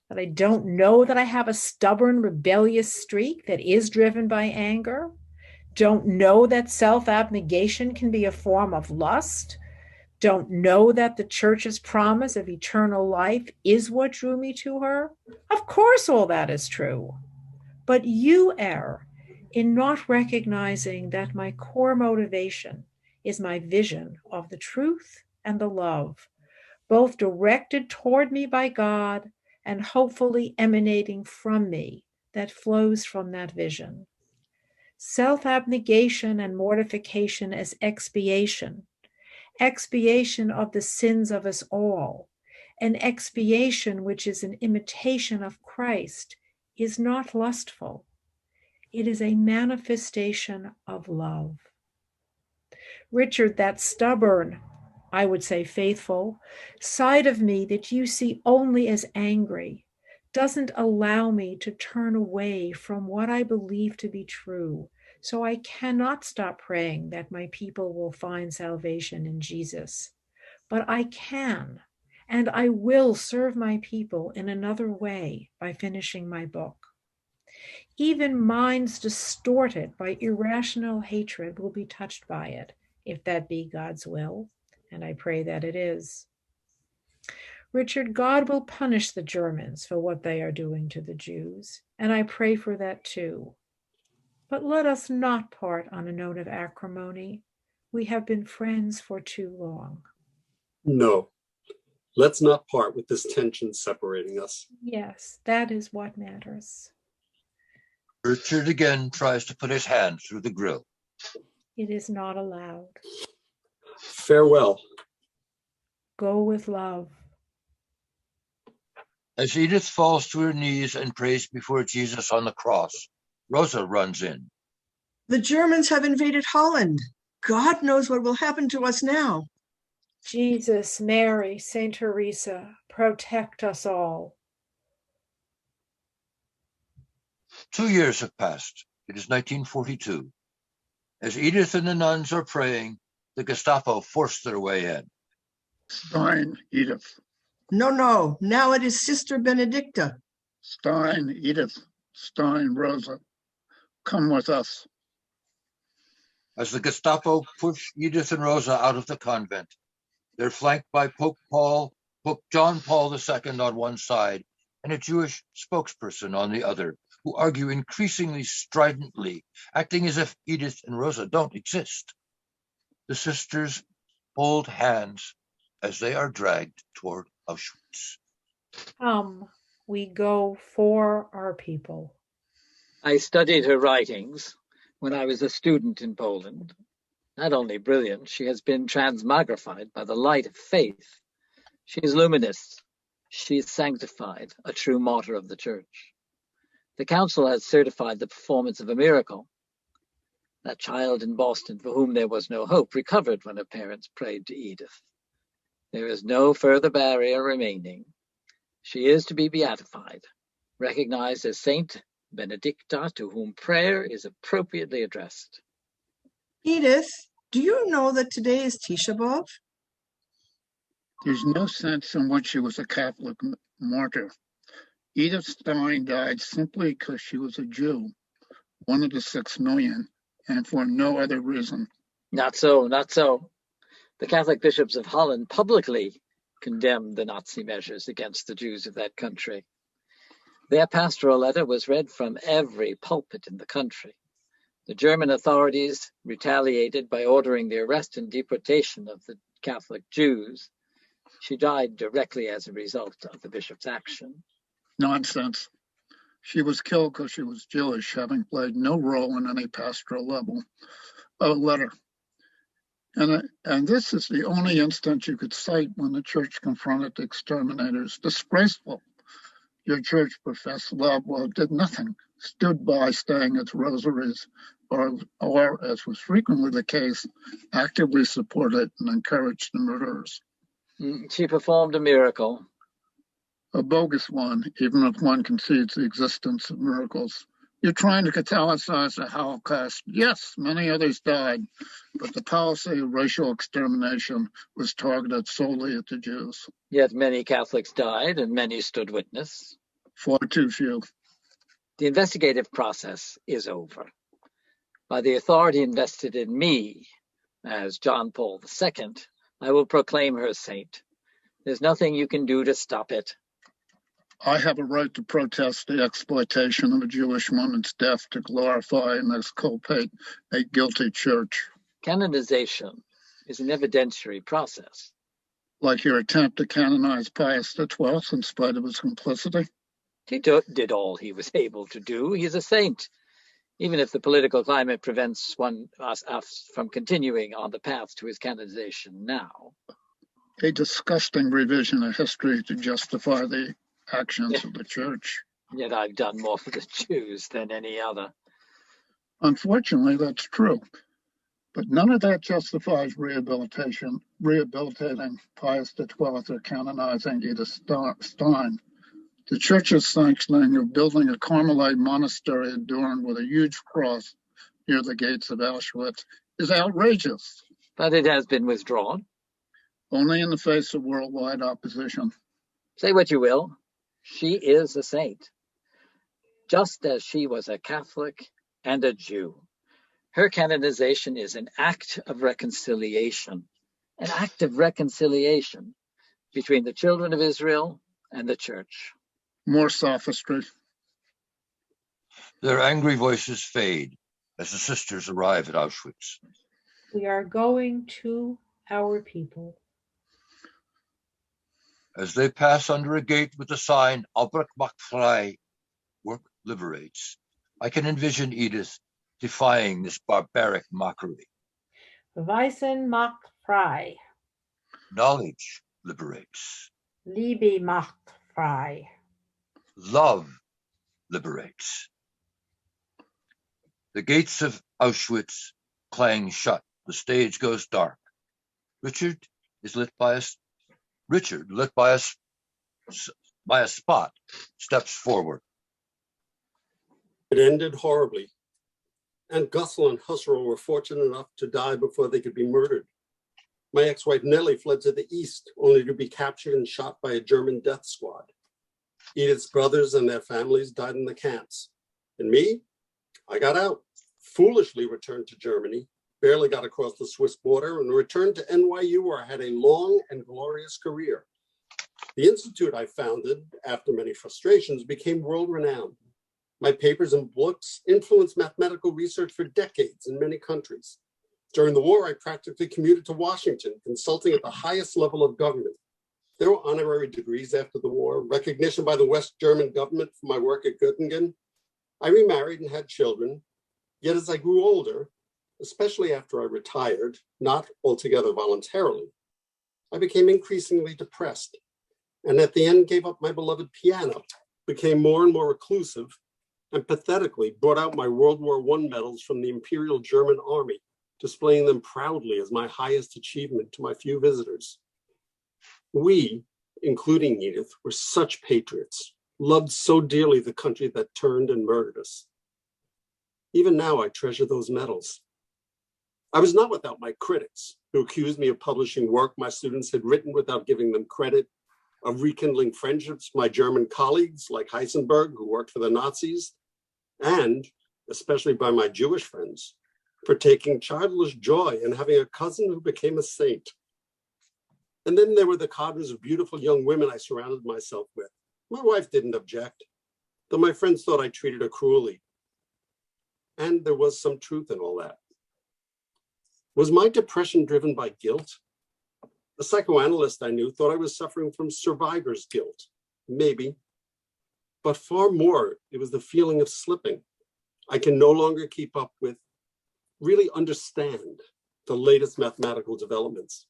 That I don't know that I have a stubborn, rebellious streak that is driven by anger? Don't know that self-abnegation can be a form of lust? Don't know that the church's promise of eternal life is what drew me to her? Of course all that is true. But you err in not recognizing that my core motivation is my vision of the truth and the love, both directed toward me by God and hopefully emanating from me that flows from that vision. Self-abnegation and mortification as expiation of the sins of us all, an expiation which is an imitation of Christ, is not lustful. It is a manifestation of love. Richard, that stubborn, I would say faithful, side of me that you see only as angry doesn't allow me to turn away from what I believe to be true. So I cannot stop praying that my people will find salvation in Jesus. But I can, and I will serve my people in another way by finishing my book. Even minds distorted by irrational hatred will be touched by it, if that be God's will, and I pray that it is. Richard, God will punish the Germans for what they are doing to the Jews, and I pray for that too. But let us not part on a note of acrimony. We have been friends for too long. No, let's not part with this tension separating us. Yes, that is what matters. Richard again tries to put his hand through the grill. It is not allowed. Farewell. Go with love. As Edith falls to her knees and prays before Jesus on the cross, Rosa runs in. The Germans have invaded Holland. God knows what will happen to us now. Jesus, Mary, Saint Teresa, protect us all. 2 years have passed. It is 1942. As Edith and the nuns are praying, the Gestapo force their way in. Stein, Edith. No, now it is Sister Benedicta. Stein, Edith. Stein, Rosa. Come with us. As the Gestapo push Edith and Rosa out of the convent, they're flanked by Pope John Paul II on one side and a Jewish spokesperson on the other, who argue increasingly stridently, acting as if Edith and Rosa don't exist. The sisters hold hands as they are dragged toward Auschwitz. Come, we go for our people. I studied her writings when I was a student in Poland. Not only brilliant, she has been transmogrified by the light of faith. She is luminous. She is sanctified, a true martyr of the church. The council has certified the performance of a miracle. That child in Boston for whom there was no hope recovered when her parents prayed to Edith. There is no further barrier remaining. She is to be beatified, recognized as Saint Benedicta, to whom prayer is appropriately addressed. Edith, do you know that today is Tisha B'Av? There's no sense in which she was a Catholic martyr. Edith Stein died simply because she was a Jew, one of the 6 million, and for no other reason. Not so, not so. The Catholic bishops of Holland publicly condemned the Nazi measures against the Jews of that country. Their pastoral letter was read from every pulpit in the country. The German authorities retaliated by ordering the arrest and deportation of the Catholic Jews. She died directly as a result of the bishop's action. Nonsense. She was killed because she was Jewish, having played no role in any pastoral letter. And this is the only instance you could cite when the church confronted the exterminators. Disgraceful. Your church professed love, well, did nothing, stood by saying its rosaries, or, as was frequently the case, actively supported and encouraged the murderers. She performed a miracle. A bogus one, even if one concedes the existence of miracles. You're trying to catalyze the Holocaust. Yes, many others died, but the policy of racial extermination was targeted solely at the Jews. Yet many Catholics died and many stood witness. Far too few. The investigative process is over. By the authority invested in me as John Paul II, I will proclaim her saint. There's nothing you can do to stop it. I have a right to protest the exploitation of a Jewish woman's death to glorify and exculpate a guilty church. Canonization is an evidentiary process. Like your attempt to canonize Pius XII in spite of his complicity? He did all he was able to do. He is a saint, even if the political climate prevents us from continuing on the path to his canonization now. A disgusting revision of history to justify the actions of the church. Yet I've done more for the Jews than any other. Unfortunately, that's true. But none of that justifies rehabilitating Pius XII or canonizing Edith Stein. The church's sanctioning of building a Carmelite monastery adorned with a huge cross near the gates of Auschwitz is outrageous. But it has been withdrawn. Only in the face of worldwide opposition. Say what you will, she is a saint. Just as she was a Catholic and a Jew. Her canonization is an act of reconciliation between the children of Israel and the church. More sophistry. Their angry voices fade as the sisters arrive at Auschwitz. We are going to our people. As they pass under a gate with the sign Arbeit macht frei, work liberates, I can envision Edith defying this barbaric mockery. Wissen macht frei. Knowledge liberates. Liebe macht frei. Love liberates. The gates of Auschwitz clang shut. The stage goes dark. Richard, lit by a spot, steps forward. It ended horribly. Aunt Gussel and Husserl were fortunate enough to die before they could be murdered. My ex-wife Nellie fled to the east, only to be captured and shot by a German death squad. Edith's brothers and their families died in the camps. And me? I got out, foolishly returned to Germany, barely got across the Swiss border, and returned to NYU, where I had a long and glorious career. The institute I founded, after many frustrations, became world-renowned. My papers and books influenced mathematical research for decades in many countries. During the war, I practically commuted to Washington, consulting at the highest level of government. There were honorary degrees after the war, recognition by the West German government for my work at Göttingen. I remarried and had children. Yet as I grew older, especially after I retired, not altogether voluntarily, I became increasingly depressed, and at the end gave up my beloved piano, became more and more reclusive, and pathetically brought out my World War I medals from the Imperial German Army, displaying them proudly as my highest achievement to my few visitors. We, including Edith, were such patriots, loved so dearly the country that turned and murdered us. Even now, I treasure those medals. I was not without my critics, who accused me of publishing work my students had written without giving them credit, of rekindling friendships with my German colleagues like Heisenberg, who worked for the Nazis, and especially by my Jewish friends, for taking childish joy in having a cousin who became a saint. And then there were the cadres of beautiful young women I surrounded myself with. My wife didn't object, though my friends thought I treated her cruelly. And there was some truth in all that. Was my depression driven by guilt? The psychoanalyst I knew thought I was suffering from survivor's guilt. Maybe. But far more, it was the feeling of slipping. I can no longer keep up with, really understand the latest mathematical developments.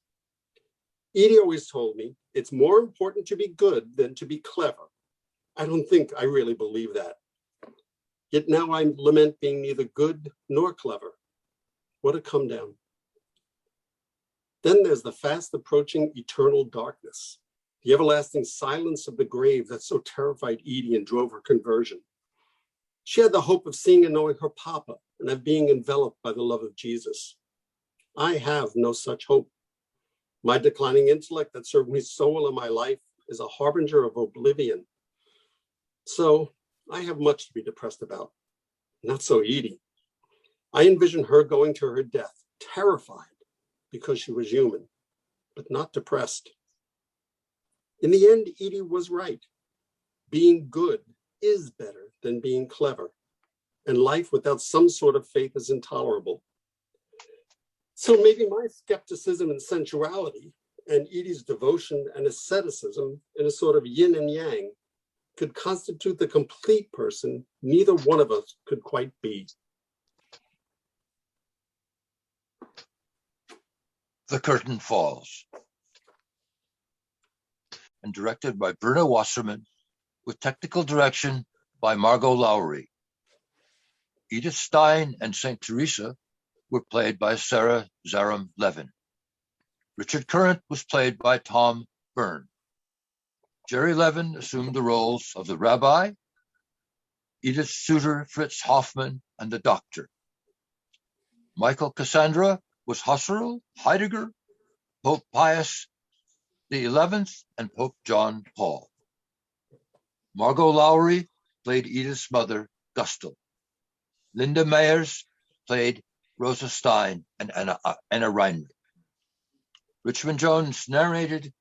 Edie always told me it's more important to be good than to be clever. I don't think I really believe that. Yet now I lament being neither good nor clever. What a come down. Then there's the fast approaching eternal darkness, the everlasting silence of the grave that so terrified Edie and drove her conversion. She had the hope of seeing and knowing her Papa and of being enveloped by the love of Jesus. I have no such hope. My declining intellect that served me so well in my life is a harbinger of oblivion. So I have much to be depressed about. Not so Edie. I envision her going to her death, terrified because she was human, but not depressed. In the end, Edie was right. Being good is better than being clever, and life without some sort of faith is intolerable. So maybe my skepticism and sensuality and Edie's devotion and asceticism in a sort of yin and yang could constitute the complete person neither one of us could quite be. The Curtain Falls, and directed by Bruno Wasserman, with technical direction by Margot Lowry. Edith Stein and St. Teresa were played by Sarah Zaram Levin. Richard Current was played by Tom Byrne. Jerry Levin assumed the roles of the rabbi, Edith's suitor Fritz Hoffman, and the doctor. Michael Cassandra was Husserl, Heidegger, Pope Pius XI, and Pope John Paul. Margot Lowry played Edith's mother, Gustel. Linda Meyers played Rosa Stein and Anna Reinrich. Richmond Jones narrated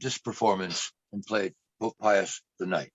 this performance and played Pope Pius IX.